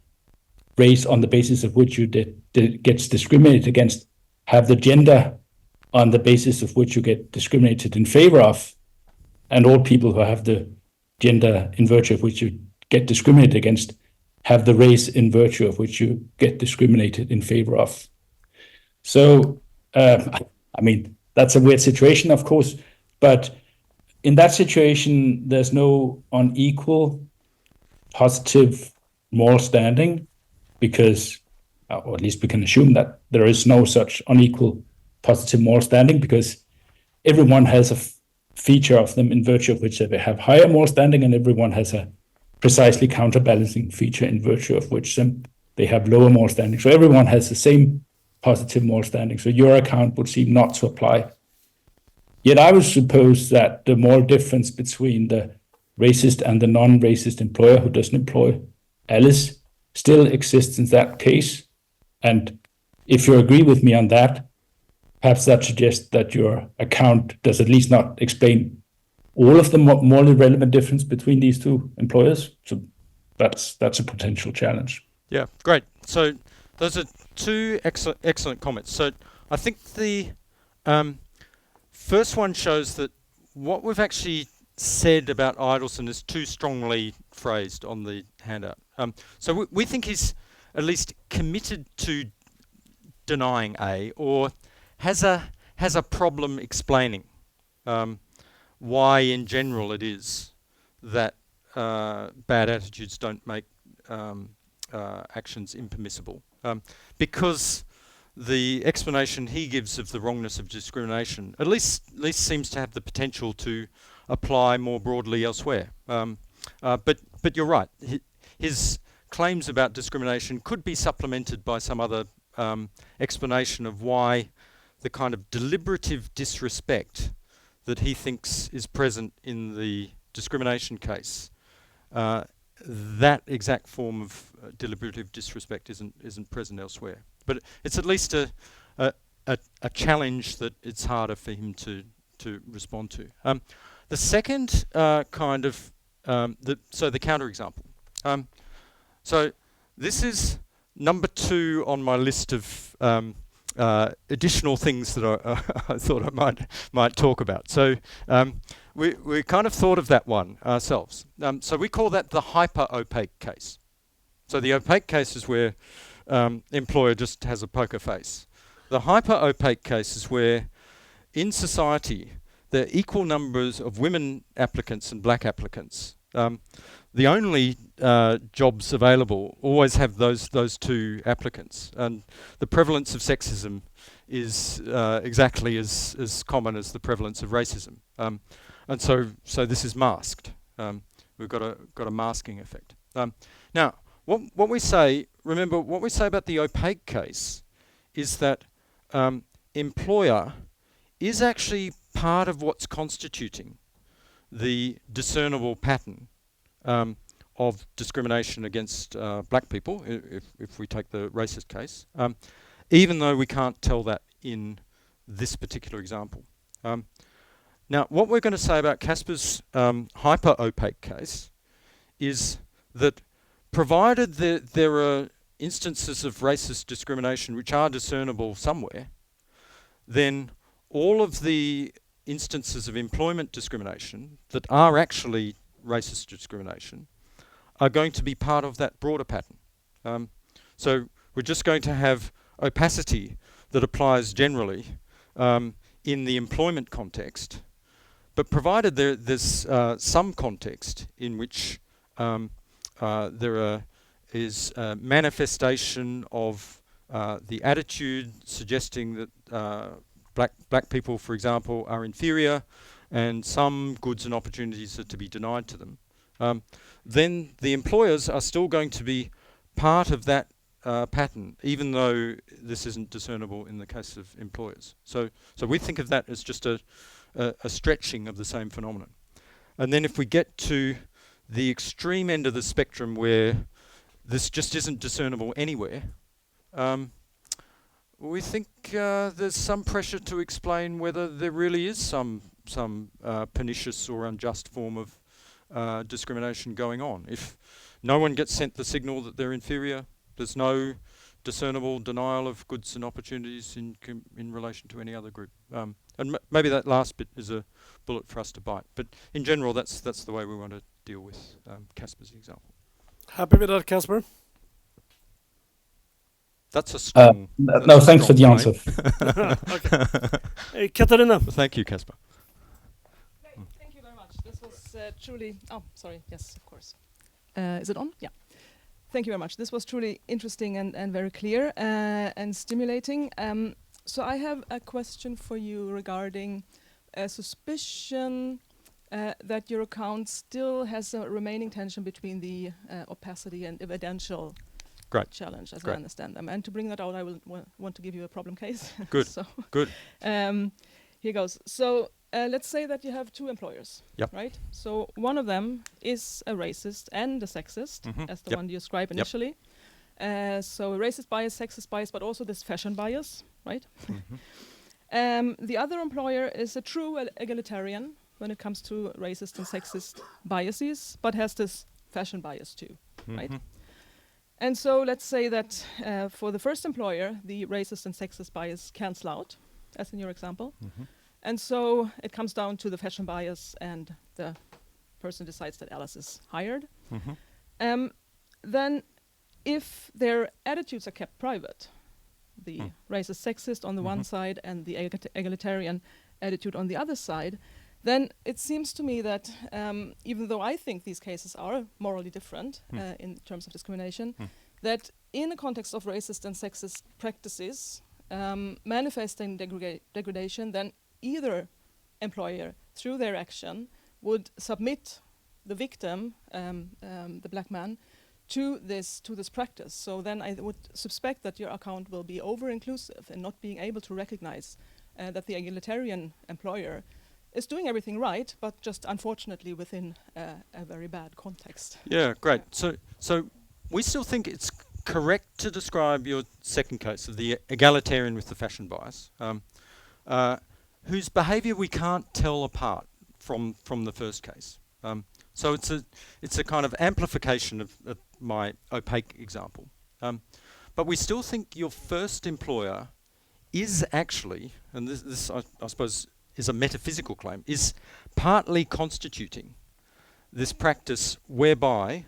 race on the basis of which you gets discriminated against have the gender on the basis of which you get discriminated in favor of, and all people who have the gender in virtue of which you get discriminated against have the race in virtue of which you get discriminated in favor of. So, I mean, that's a weird situation, of course, but in that situation, there's no unequal positive moral standing, because, or at least we can assume that there is no such unequal positive moral standing, because everyone has a feature of them in virtue of which they have higher moral standing, and everyone has a precisely counterbalancing feature in virtue of which they have lower moral standing. So everyone has the same positive moral standing. So your account would seem not to apply. Yet I would suppose that the moral difference between the racist and the non-racist employer who doesn't employ Alice still exists in that case. And if you agree with me on that, perhaps that suggests that your account does at least not explain all of the morally relevant difference between these two employers. So that's a potential challenge. Yeah, great. So those are two excellent comments. So I think the first one shows that what we've actually said about Idelson is too strongly phrased on the handout. So we think he's at least committed to denying A, or has a problem explaining why in general it is that bad attitudes don't make actions impermissible. Because the explanation he gives of the wrongness of discrimination at least seems to have the potential to apply more broadly elsewhere. But you're right. His claims about discrimination could be supplemented by some other explanation of why the kind of deliberative disrespect that he thinks is present in the discrimination case, that exact form of deliberative disrespect isn't present elsewhere. But it's at least a challenge that it's harder for him to respond to. The second kind of the counterexample. So this is number 2 on my list of additional things that I thought I might talk about. So we kind of thought of that one ourselves. So we call that the hyper-opaque case. So the opaque case is where employer just has a poker face. The hyper-opaque case is where in society there are equal numbers of women applicants and black applicants. The only jobs available always have those 2 applicants, and the prevalence of sexism is exactly as common as the prevalence of racism, and so this is masked. We've got a masking effect. Now, what we say, remember what we say about the opaque case, is that employer is actually part of what's constituting the discernible pattern of discrimination against black people, if we take the racist case, even though we can't tell that in this particular example. Now, what we're going to say about Casper's hyper-opaque case is that provided there are instances of racist discrimination which are discernible somewhere, then all of the instances of employment discrimination that are actually racist discrimination are going to be part of that broader pattern. So we're just going to have opacity that applies generally in the employment context, but provided there's some context in which there is manifestation of the attitude suggesting that black people, for example, are inferior, and some goods and opportunities are to be denied to them, then the employers are still going to be part of that pattern, even though this isn't discernible in the case of employers. So we think of that as just a stretching of the same phenomenon. And then if we get to the extreme end of the spectrum where this just isn't discernible anywhere, we think there's some pressure to explain whether there really is some pernicious or unjust form of discrimination going on. If no one gets sent the signal that they're inferior, there's no discernible denial of goods and opportunities in relation to any other group. And maybe that last bit is a bullet for us to bite. But in general, that's the way we want to deal with Casper's example. Happy with that, Casper? That's a strong... no, thanks for the answer. Okay. Hey, Katarina. Thank you, Casper. Okay, thank you very much. This was truly... Oh, sorry. Yes, of course. Is it on? Yeah. Thank you very much. This was truly interesting and very clear and stimulating. So I have a question for you regarding a suspicion that your account still has a remaining tension between the opacity and evidential challenge, as I understand them. And to bring that out, I will want to give you a problem case. Good. So, good. Here goes. So let's say that you have 2 employers, right? So one of them is a racist and a sexist, as the one you described initially. So a racist bias, sexist bias, but also this fashion bias, right? The other employer is a true egalitarian when it comes to racist and sexist biases, but has this fashion bias too, right? And so let's say that for the first employer, the racist and sexist bias cancel out, as in your example. And so it comes down to the fashion bias, and the person decides that Alice is hired. Then if their attitudes are kept private, the racist sexist on the one side and the egalitarian attitude on the other side, then it seems to me that even though I think these cases are morally different in terms of discrimination, that in the context of racist and sexist practices, manifesting degradation, then either employer, through their action, would submit the victim, the black man, to this practice. So then I would suspect that your account will be over-inclusive and not being able to recognize that the egalitarian employer is doing everything right, but just unfortunately within a very bad context. Yeah, great. So we still think it's correct to describe your second case of the egalitarian with the fashion bias, whose behaviour we can't tell apart from the first case. So it's a kind of amplification of my opaque example. But we still think your first employer is actually, and this I suppose is a metaphysical claim, is partly constituting this practice whereby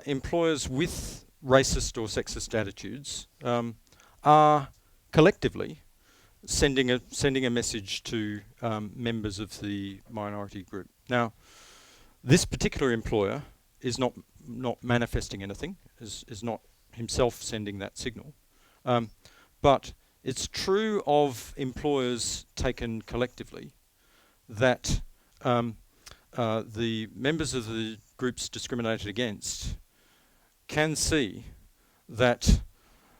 employers with racist or sexist attitudes are collectively sending a message to members of the minority group. Now, this particular employer is not manifesting anything, is not himself sending that signal, but it's true of employers taken collectively that the members of the groups discriminated against can see that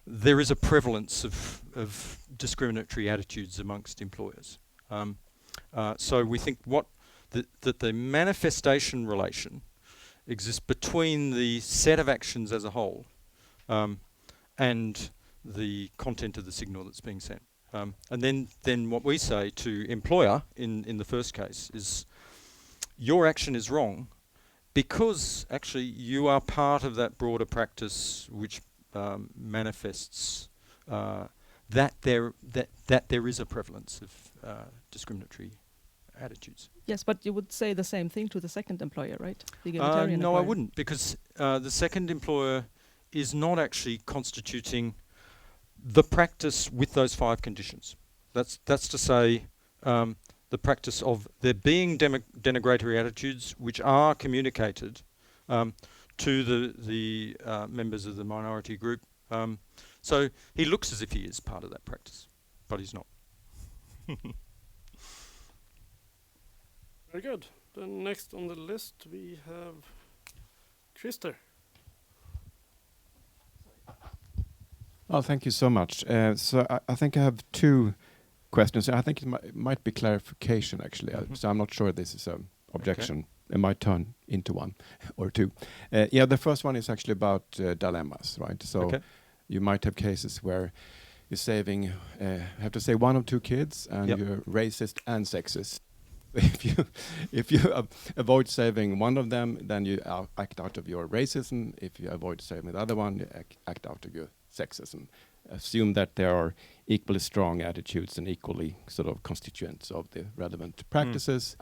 there is a prevalence of discriminatory attitudes amongst employers. So we think that the manifestation relation exists between the set of actions as a whole and the content of the signal that's being sent. And then what we say to employer in the first case is, your action is wrong because actually you are part of that broader practice which manifests that there is a prevalence of discriminatory attitudes. Yes, but you would say the same thing to the second employer, right? The egalitarian no, employer. I wouldn't, because the second employer is not actually constituting the practice with those 5 conditions. That's to say, the practice of there being denigratory attitudes which are communicated to the members of the minority group. So he looks as if he is part of that practice, but he's not. Very good. Then next on the list we have Christer. Well, thank you so much. So I think I have 2 questions. I think it might be clarification, actually. So I'm not sure this is an objection. Okay. It might turn into one or 2. Yeah, the first one is actually about dilemmas, right? So you might have cases where you're saving, have to say 1 or 2 kids, and you're racist and sexist. If you avoid saving one of them, then you act out of your racism. If you avoid saving the other one, you act out of your sexism. Assume that there are equally strong attitudes and equally sort of constituents of the relevant practices.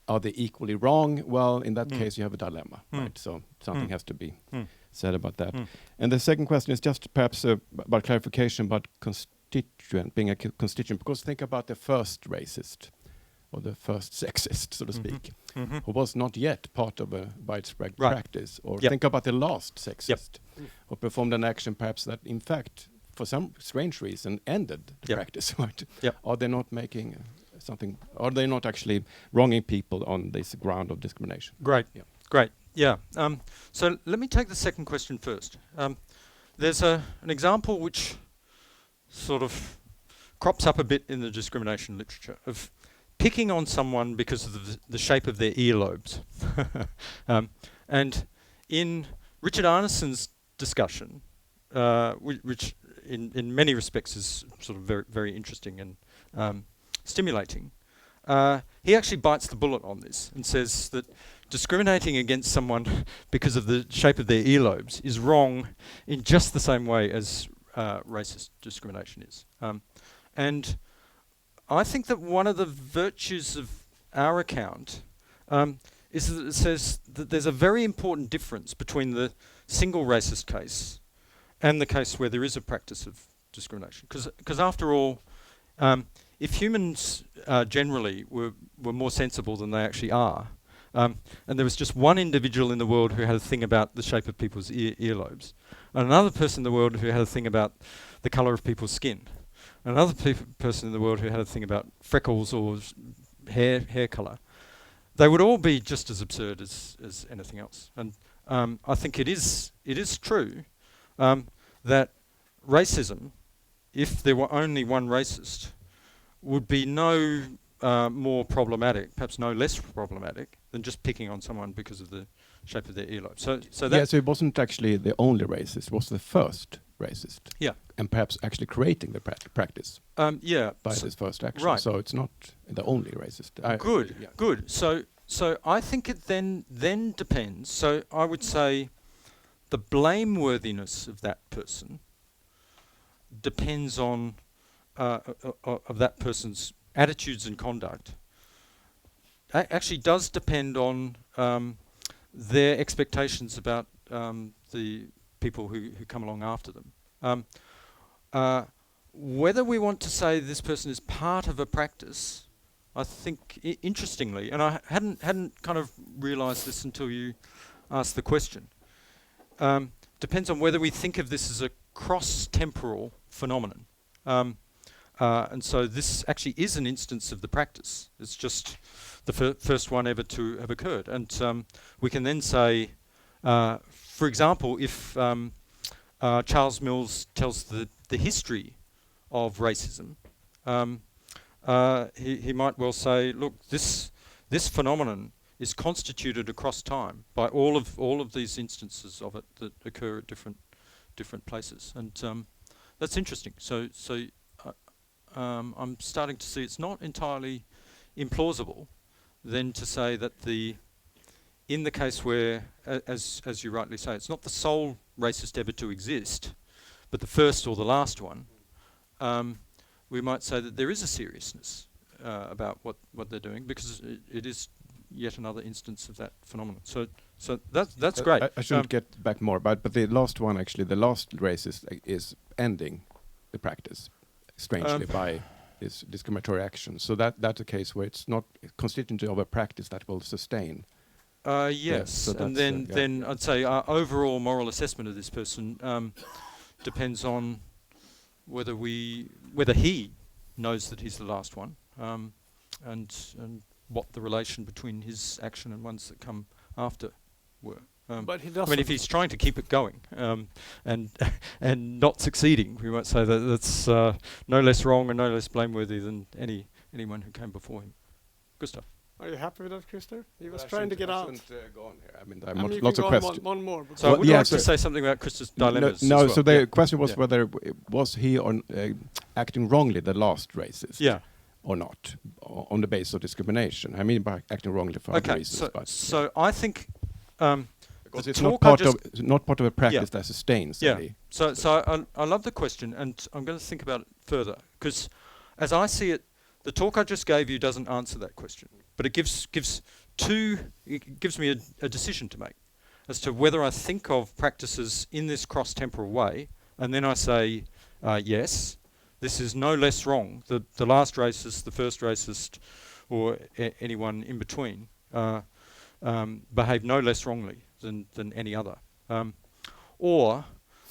Are they equally wrong? Well, in that case, you have a dilemma, right? So something has to be said about that. And the second question is just perhaps about clarification about constituent, being a constituent, because think about the first racist or the first sexist, so to speak, who was not yet part of a widespread practice. Or think about the last sexist, who performed an action perhaps that, in fact, for some strange reason, ended the practice. Right? Are they not making something? Are they not actually wronging people on this ground of discrimination? Great. Yeah. So let me take the second question first. There's an example which sort of crops up a bit in the discrimination literature of picking on someone because of the shape of their earlobes. And in Richard Arneson's discussion, which in many respects is sort of very, very interesting and stimulating, he actually bites the bullet on this and says that discriminating against someone because of the shape of their earlobes is wrong in just the same way as racist discrimination is. And I think that one of the virtues of our account is that it says that there's a very important difference between the single racist case and the case where there is a practice of discrimination. Because after all, if humans generally were more sensible than they actually are, and there was just one individual in the world who had a thing about the shape of people's earlobes, and another person in the world who had a thing about the colour of people's skin, another person in the world who had a thing about freckles or hair color, they would all be just as absurd as anything else. And I think it is true that racism, if there were only one racist, would be no more problematic, perhaps no less problematic, than just picking on someone because of the shape of their earlobe. So it wasn't actually the only racist; it was the first racist. Yeah, and perhaps actually creating the practice. Yeah, by his first action. Right. So it's not the only racist. Good. So I think it then depends. So I would say the blameworthiness of that person depends on of that person's attitudes and conduct. Actually, does depend on their expectations about the people who come along after them. Whether we want to say this person is part of a practice, I think, interestingly, and I hadn't kind of realised this until you asked the question, depends on whether we think of this as a cross-temporal phenomenon. And so this actually is an instance of the practice. It's just the first one ever to have occurred. And we can then say, for example, if Charles Mills tells the history of racism, he might well say, look, this phenomenon is constituted across time by all of these instances of it that occur at different places, and that's interesting. So I'm starting to see it's not entirely implausible then to say that in the case where, as you rightly say, it's not the sole racist ever to exist, but the first or the last one, we might say that there is a seriousness about what they're doing, because it is yet another instance of that phenomenon. So that's great. I shouldn't get back more, but the last one, actually, the last racist is ending the practice, strangely, by this discriminatory action. So that's a case where it's not constituent of a practice that will sustain. Yes, so and then I'd say our overall moral assessment of this person depends on whether he knows that he's the last one, and what the relation between his action and ones that come after were. But he doesn't. I mean, if he's trying to keep it going and not succeeding, we might say that that's no less wrong and no less blameworthy than anyone who came before him. Good stuff. Are you happy with that, Christer? He was trying to get out. Go on here. I mean, you lots can of go questions. One more. So I would like to say something about Christer's dilemmas. No, as well. so the question was whether was he acting wrongly, the last racist? Yeah. Or not, on the basis of discrimination. I mean, by acting wrongly for other reasons. So I think because it's not part of a practice that sustains. Yeah. So I love the question, and I'm going to think about it further, because as I see it, the talk I just gave you doesn't answer that question, but it gives me a decision to make as to whether I think of practices in this cross-temporal way, and then I say yes. This is no less wrong. The last racist, the first racist, or anyone in between behave no less wrongly than any other. Or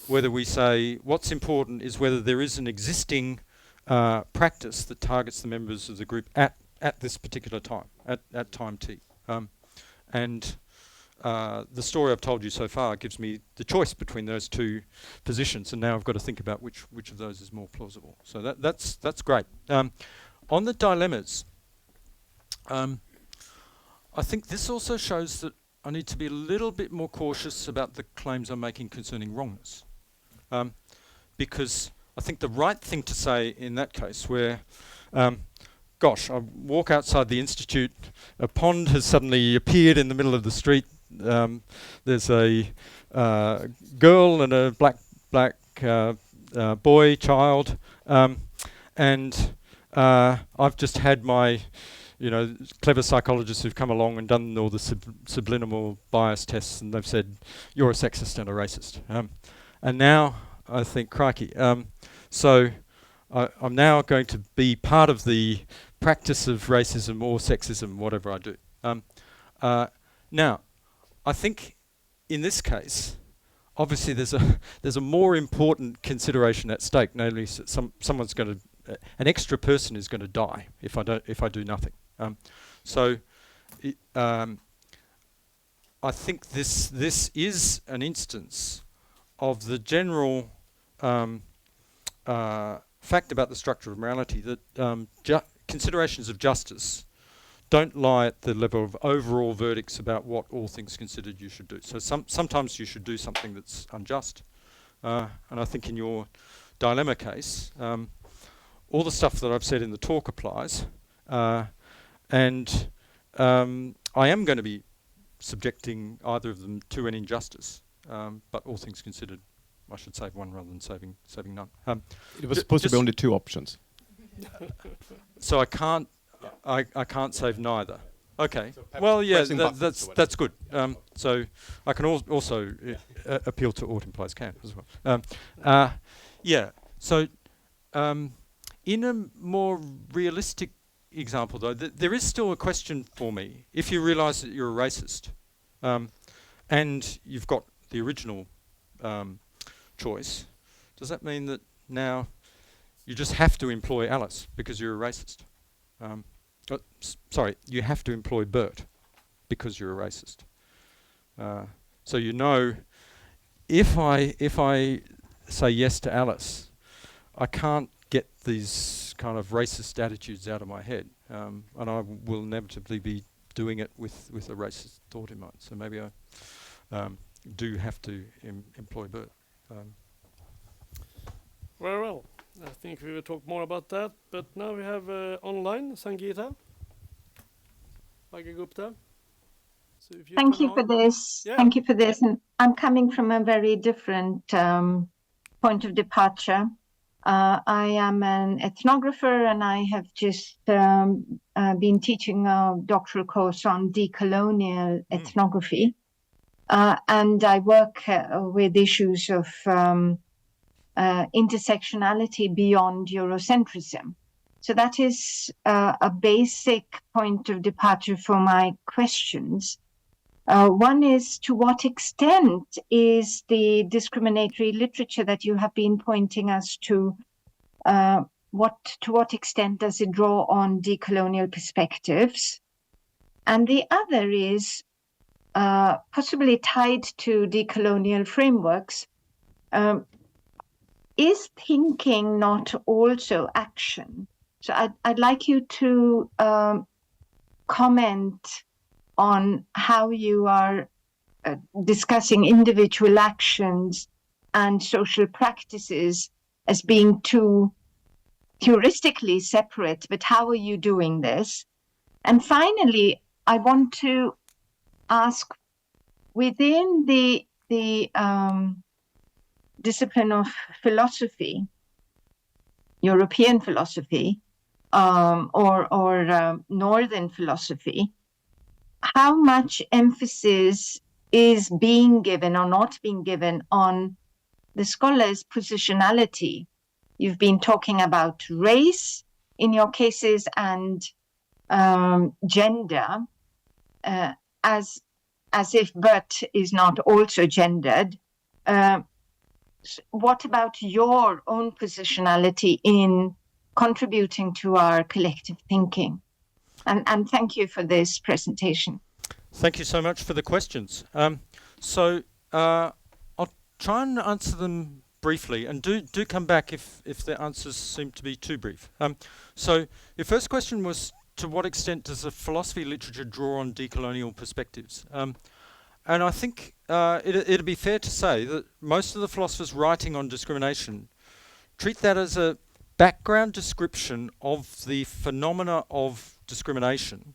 whether we say what's important is whether there is an existing practice that targets the members of the group at this particular time, at time t. And the story I've told you so far gives me the choice between those two positions, and now I've got to think about which of those is more plausible. So that's great. On the dilemmas, I think this also shows that I need to be a little bit more cautious about the claims I'm making concerning wrongness, because I think the right thing to say in that case, where gosh, I walk outside the institute, a pond has suddenly appeared in the middle of the street. There's a girl and a black boy, child, and I've just had my, clever psychologists who've come along and done all the subliminal bias tests, and they've said you're a sexist and a racist. And now I think, crikey. So I'm now going to be part of the practice of racism or sexism, whatever I do. Now, I think in this case, obviously there's a more important consideration at stake, namely someone's going to an extra person is going to die if I do nothing. So I think this is an instance of the general fact about the structure of morality that considerations of justice don't lie at the level of overall verdicts about what all things considered you should do. So sometimes you should do something that's unjust. And I think in your dilemma case, all the stuff that I've said in the talk applies. And I am going to be subjecting either of them to an injustice. But all things considered, I should save one rather than saving none. It was supposed to be only two options. So I can't save neither. Okay. So well, yeah, that's good. So I can also appeal to ought implies can as well. Yeah. So in a more realistic example, though, there is still a question for me. If you realise that you're a racist, and you've got the original choice, does that mean that now you just have to employ Alice because you're a racist? Sorry, you have to employ Bert because you're a racist. So you know, if I say yes to Alice, I can't get these kind of racist attitudes out of my head, and I will inevitably be doing it with a racist thought in mind. So maybe I do have to employ Bert. Very well. I think we will talk more about that, but now we have online Sangeeta Bhagagupta. So if you Thank you for this. Yeah. Thank you for this. And I'm coming from a very different point of departure. I am an ethnographer, and I have just been teaching a doctoral course on decolonial ethnography. And I work with issues of intersectionality beyond Eurocentrism. So that is a basic point of departure for my questions. One is, to what extent is the discriminatory literature that you have been pointing us to what extent does it draw on decolonial perspectives? And the other is possibly tied to decolonial frameworks. Is thinking not also action? So I'd like you to comment on how you are discussing individual actions and social practices as being too heuristically separate, but how are you doing this? And finally, I want to ask, within the discipline of philosophy, European philosophy, or Northern philosophy, how much emphasis is being given or not being given on the scholar's positionality? You've been talking about race in your cases and gender, as if Bert is not also gendered. What about your own positionality in contributing to our collective thinking? And thank you for this presentation. Thank you so much for the questions. So I'll try and answer them briefly, and do come back if the answers seem to be too brief. So your first question was, to what extent does the philosophy literature draw on decolonial perspectives? And I think it'd be fair to say that most of the philosophers writing on discrimination treat that as a background description of the phenomena of discrimination,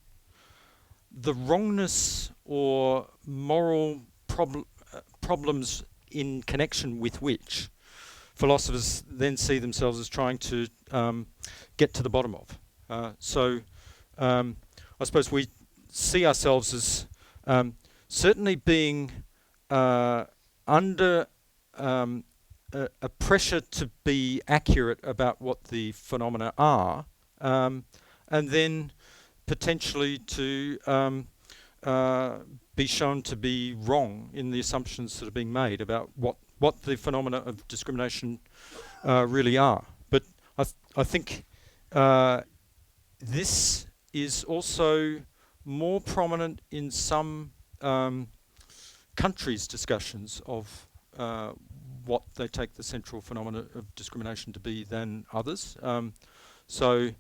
the wrongness or moral problems in connection with which philosophers then see themselves as trying to get to the bottom of. So I suppose we see ourselves as certainly being under a pressure to be accurate about what the phenomena are, and then potentially to be shown to be wrong in the assumptions that are being made about what the phenomena of discrimination really are. But I think this is also more prominent in some countries' discussions of what they take the central phenomena of discrimination to be than others. So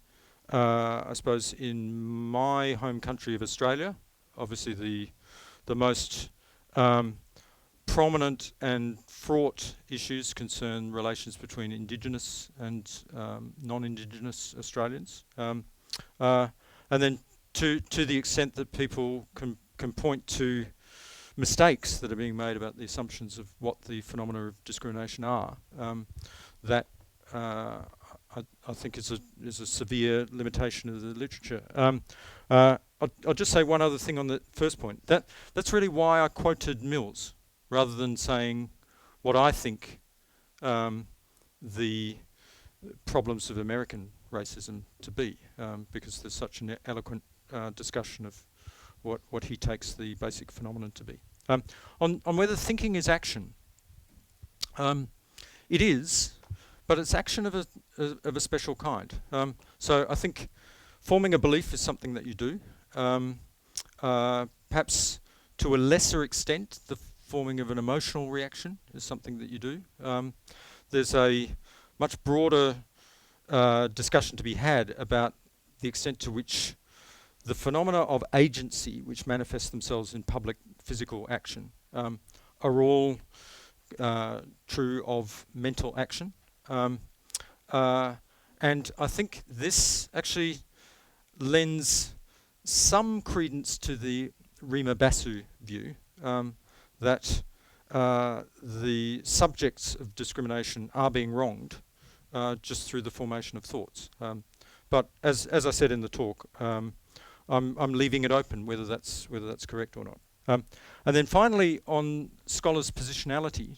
I suppose in my home country of Australia, obviously the most prominent and fraught issues concern relations between Indigenous and non-Indigenous Australians. And then to the extent that people can point to mistakes that are being made about the assumptions of what the phenomena of discrimination are, that I think is a severe limitation of the literature. I'll just say one other thing on the first point. That's really why I quoted Mills, rather than saying what I think the problems of American racism to be, because there's such an eloquent discussion of what he takes the basic phenomenon to be. On whether thinking is action, it is, but it's action of a special kind. So I think forming a belief is something that you do. Perhaps to a lesser extent, the forming of an emotional reaction is something that you do. There's a much broader discussion to be had about the extent to which the phenomena of agency, which manifest themselves in public physical action, are all true of mental action. And I think this actually lends some credence to the Rima Basu view, that the subjects of discrimination are being wronged just through the formation of thoughts. But as I said in the talk, I'm leaving it open whether that's correct or not. And then finally, on scholars' positionality,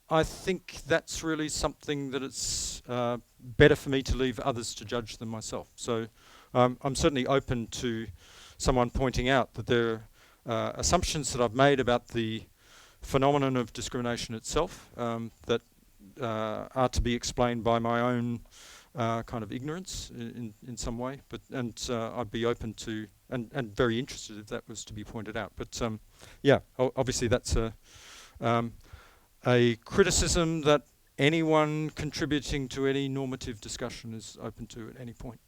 I think that's really something that it's better for me to leave others to judge than myself. So I'm certainly open to someone pointing out that there are assumptions that I've made about the phenomenon of discrimination itself that are to be explained by my own kind of ignorance in some way, and I'd be open to and very interested if that was to be pointed out. But yeah, obviously that's a criticism that anyone contributing to any normative discussion is open to at any point.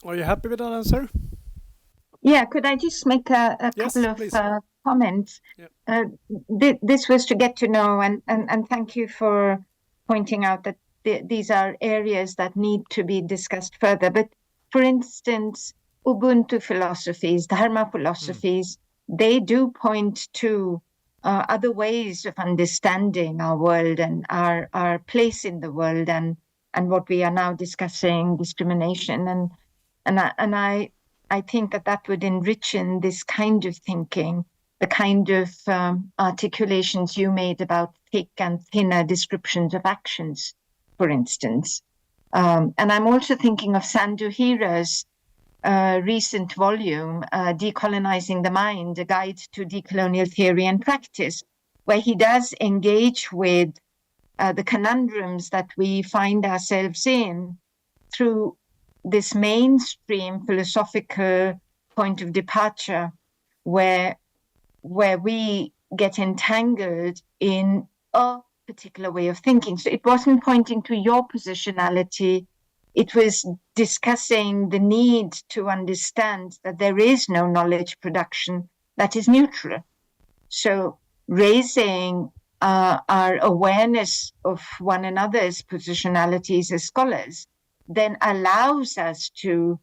Are you happy with that answer? Yeah, could I just make a Yes, couple please. of comments? Yep. This was to get to know, and thank you for pointing out that these are areas that need to be discussed further. But for instance, Ubuntu philosophies, Dharma philosophies, they do point to other ways of understanding our world and our place in the world, and what we are now discussing, discrimination, and I think that would enrich in this kind of thinking, the kind of articulations you made about thick and thinner descriptions of actions, for instance. And I'm also thinking of Sandhu Hira's recent volume, Decolonizing the Mind, A Guide to Decolonial Theory and Practice, where he does engage with the conundrums that we find ourselves in through this mainstream philosophical point of departure, where we get entangled in a particular way of thinking. So it wasn't pointing to your positionality. It was discussing the need to understand that there is no knowledge production that is neutral. So raising our awareness of one another's positionalities as scholars then allows us to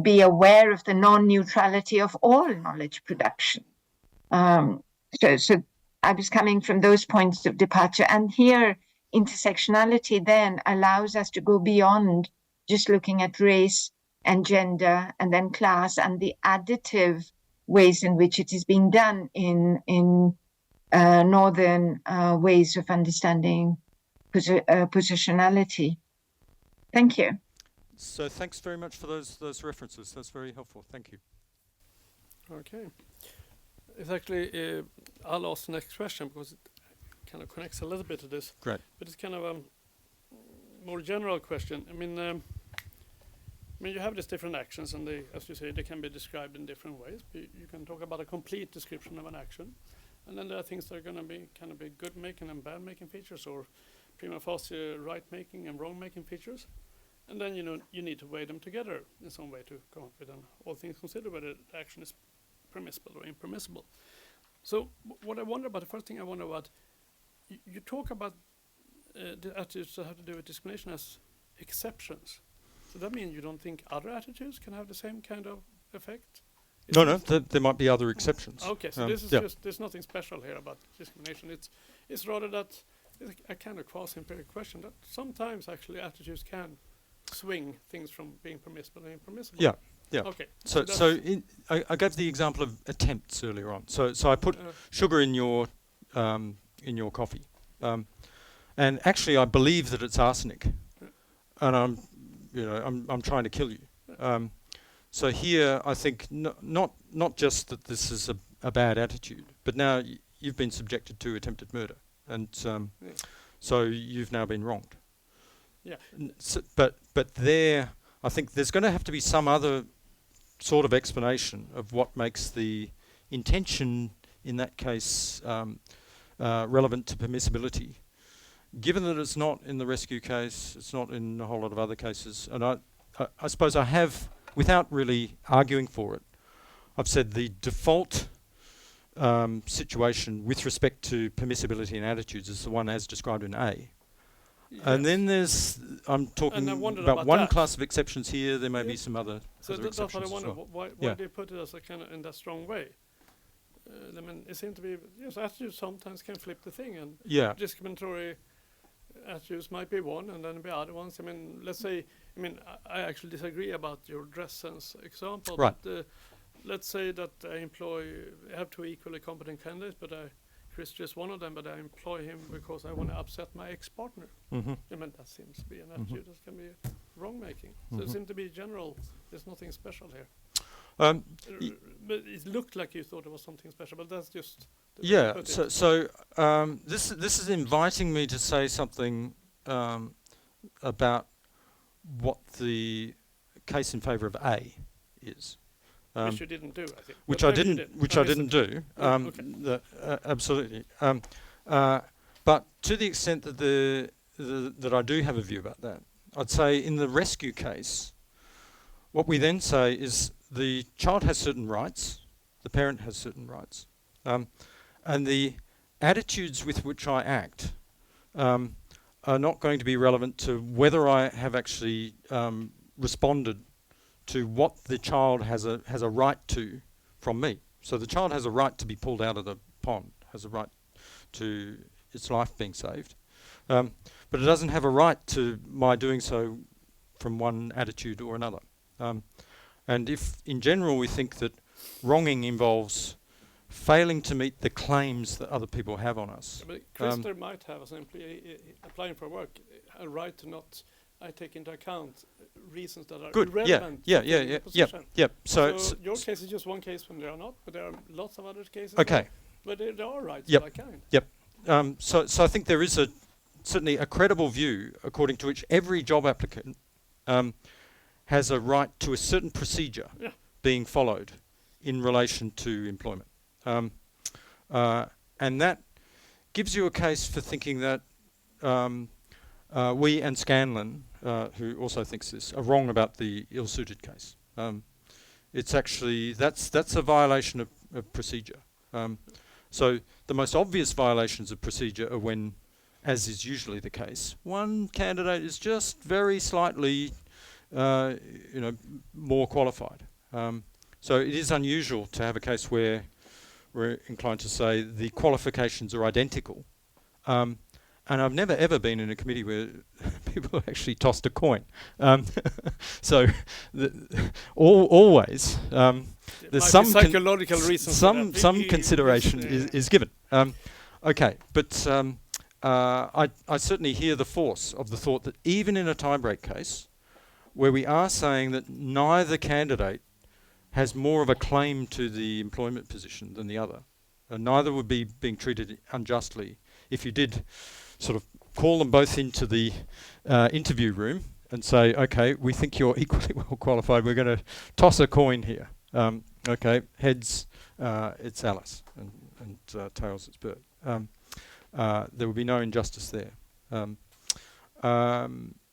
be aware of the non-neutrality of all knowledge production. So I was coming from those points of departure, and here intersectionality then allows us to go beyond just looking at race and gender and then class and the additive ways in which it is being done in northern ways of understanding positionality. Thank you. So thanks very much for those references. That's very helpful. Thank you. Okay. It's actually, I'll ask the next question because it kind of connects a little bit to this. Great. But it's kind of more general question. I mean, you have these different actions, and they, as you say, they can be described in different ways. You can talk about a complete description of an action, and then there are things that are going to be kind of be good making and bad making features, or prima facie right making and wrong making features, and then you need to weigh them together in some way to come up with an all things considered whether the action is permissible or impermissible. So what I wonder about, the first thing I wonder about, you talk about the attitudes that have to do with discrimination as exceptions. So that means you don't think other attitudes can have the same kind of effect? No, there might be other exceptions. Okay, so this is just, there's nothing special here about discrimination. It's rather that it's a kind of quasi-empirical question that sometimes actually attitudes can swing things from being permissible and impermissible. Yeah. Okay. So I gave the example of attempts earlier on. So I put sugar in your coffee, and actually I believe that it's arsenic, and I'm trying to kill you. So here I think not just that this is a bad attitude, but now you've been subjected to attempted murder, and so you've now been wronged. Yeah. But there, I think there's going to have to be some other sort of explanation of what makes the intention in that case relevant to permissibility. Given that it's not in the rescue case, it's not in a whole lot of other cases, and I suppose I have, without really arguing for it, I've said the default situation with respect to permissibility and attitudes is the one as described in A. Yes. And then I'm talking about one class of exceptions here. There may be some other exceptions. That's what I wonder. Why they put it as a kind of in that strong way? I mean, it seems to be attitudes sometimes can flip the thing, and discriminatory attitudes might be one, and then be other ones. I mean, let's say. I mean, I actually disagree about your dress sense example. Right. But let's say that I have two equally competent candidates, but Chris is one of them, but I employ him because I want to upset my ex-partner. Mm-hmm. I mean, that seems to be an attitude that can be wrong-making. So it seems to be general. There's nothing special here. But it looked like you thought it was something special, but that's just... So this is inviting me to say something about what the case in favour of A is. Which you didn't do, I think. Which I didn't do. Absolutely. But to the extent that that I do have a view about that, I'd say in the rescue case, what we then say is the child has certain rights, the parent has certain rights, and the attitudes with which I act are not going to be relevant to whether I have actually responded to what the child has a right to from me. So the child has a right to be pulled out of the pond, has a right to its life being saved, but it doesn't have a right to my doing so from one attitude or another. And if in general we think that wronging involves failing to meet the claims that other people have on us. But Christer might have, as an employee applying for work, a right to not take into account reasons that are irrelevant. So your case is just one case when there are not, but there are lots of other cases. Okay. But there are rights of that kind. So I think there is certainly a credible view according to which every job applicant has a right to a certain procedure being followed in relation to employment. And that gives you a case for thinking that we and Scanlon, who also thinks this, are wrong about the ill-suited case. It's actually, that's a violation of procedure. So the most obvious violations of procedure are when, as is usually the case, one candidate is just very slightly more qualified. So it is unusual to have a case where we're inclined to say the qualifications are identical. And I've never ever been in a committee where people actually tossed a coin. So always there's some psychological reasons. Some consideration is given. Okay, but I certainly hear the force of the thought that even in a tie-break case, where we are saying that neither candidate has more of a claim to the employment position than the other, and neither would be being treated unjustly if you did sort of call them both into the interview room and say, okay, we think you're equally well qualified, we're going to toss a coin here. Okay, heads, it's Alice, and tails, it's Bert. There would be no injustice there.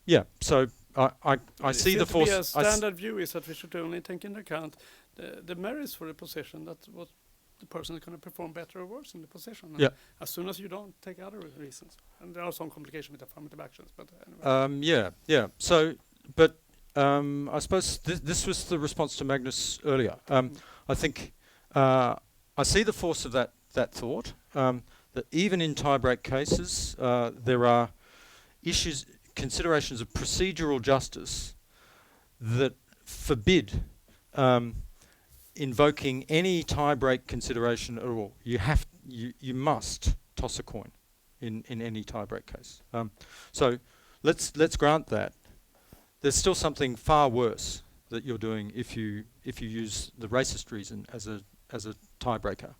Yeah, so I see the force. A standard view is that we should only take into account the merits for the position, that what the person is going to perform better or worse in the position. Yeah. As soon as you don't take other reasons, and there are some complications with affirmative actions, but anyway. Yeah. So, but I suppose this was the response to Magnus earlier. I think I see the force of that thought. That even in tie-break cases, there are considerations of procedural justice that forbid invoking any tie-break consideration at all. You must toss a coin in any tie-break case. So let's grant that. There's still something far worse that you're doing if you use the racist reason as a tiebreaker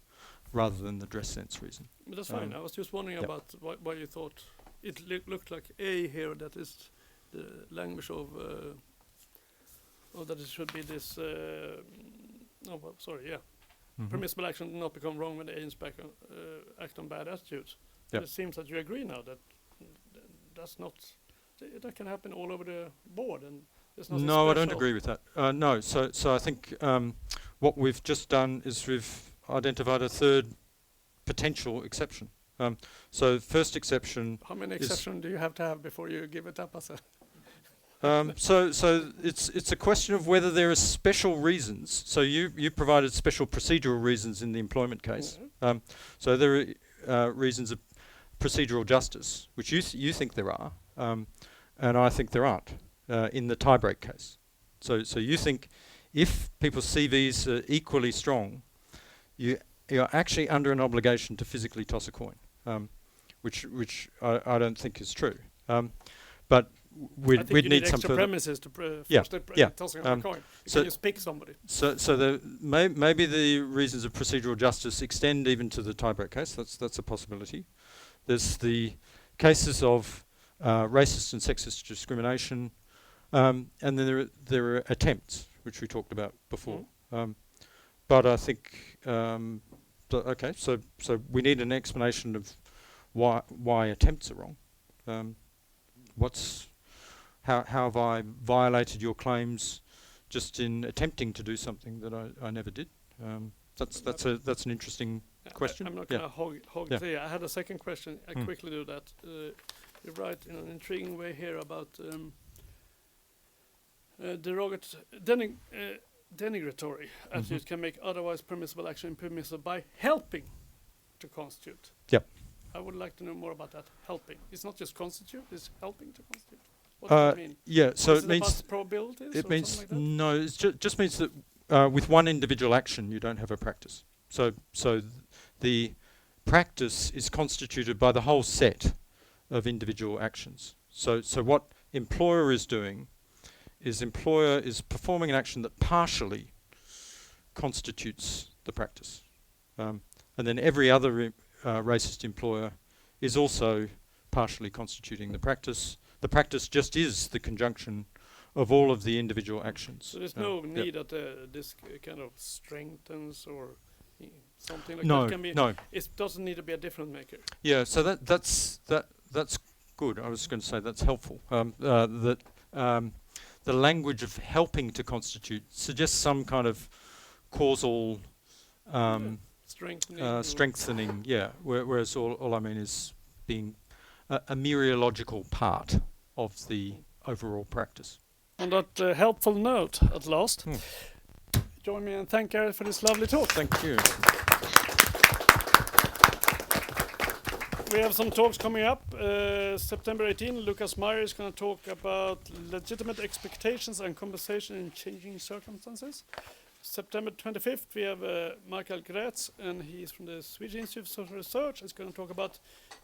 rather than the dress sense reason. But that's fine. I was just wondering about why you thought it looked like A here, that is the language of that it should be this. Permissible action does not become wrong when the agents act on bad attitudes. Yep. It seems that you agree now that that's not. That can happen all over the board, and there's nothing No, I special. don't agree with that. No, so I think what we've just done is we've identified a third potential exception. So first exception. How many exceptions do you have to have before you give it up as a? So it's a question of whether there are special reasons. So you provided special procedural reasons in the employment case. Mm-hmm. So there are reasons of procedural justice, which you think there are, and I think there aren't in the tie-break case. So you think if people's CVs are equally strong, you're actually under an obligation to physically toss a coin, which I don't think is true. But we'd need some extra further premises to tossing of a coin. You So can just pick somebody. So maybe the reasons of procedural justice extend even to the tie-break case. That's a possibility. There's the cases of racist and sexist discrimination, and then there are attempts, which we talked about before. But I think okay. So we need an explanation of why attempts are wrong. How have I violated your claims just in attempting to do something that I never did? That's an interesting question. I'm not going to hog there. I had a second question. I quickly do that. You write in an intriguing way here about denigratory attitudes can make otherwise permissible action impermissible by helping to constitute. Yep. I would like to know more about that. Helping. It's not just constitute, it's helping to constitute. What does it mean? Yeah, so it means about probabilities. It or means something like that? no. It just means that with one individual action, you don't have a practice. So the practice is constituted by the whole set of individual actions. So what employer is doing is employer is performing an action that partially constitutes the practice, and then every other racist employer is also partially constituting the practice. The practice just is the conjunction of all of the individual actions. So there's no need that this kind of strengthens or something like no, that. Can be no. It doesn't need to be a difference maker. Yeah, so that's good. I was going to say that's helpful. That the language of helping to constitute suggests some kind of causal strengthening. Yeah, whereas all I mean is being a mereological part of the overall practice. On that helpful note, at last, join me and thank Garrett for this lovely talk. Thank you. We have some talks coming up. September 18, Lucas Meyer is going to talk about legitimate expectations and compensation in changing circumstances. September 25th, we have Michael Gretz, and he's from the Swedish Institute of Social Research. He's going to talk about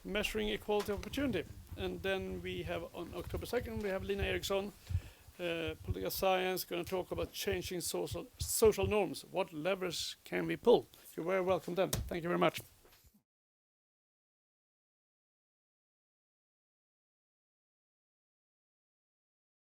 measuring equality of opportunity. And then we have, on October 2nd, we have Lina Eriksson, political science, going to talk about changing social norms. What levers can we pull? You're very welcome then. Thank you very much.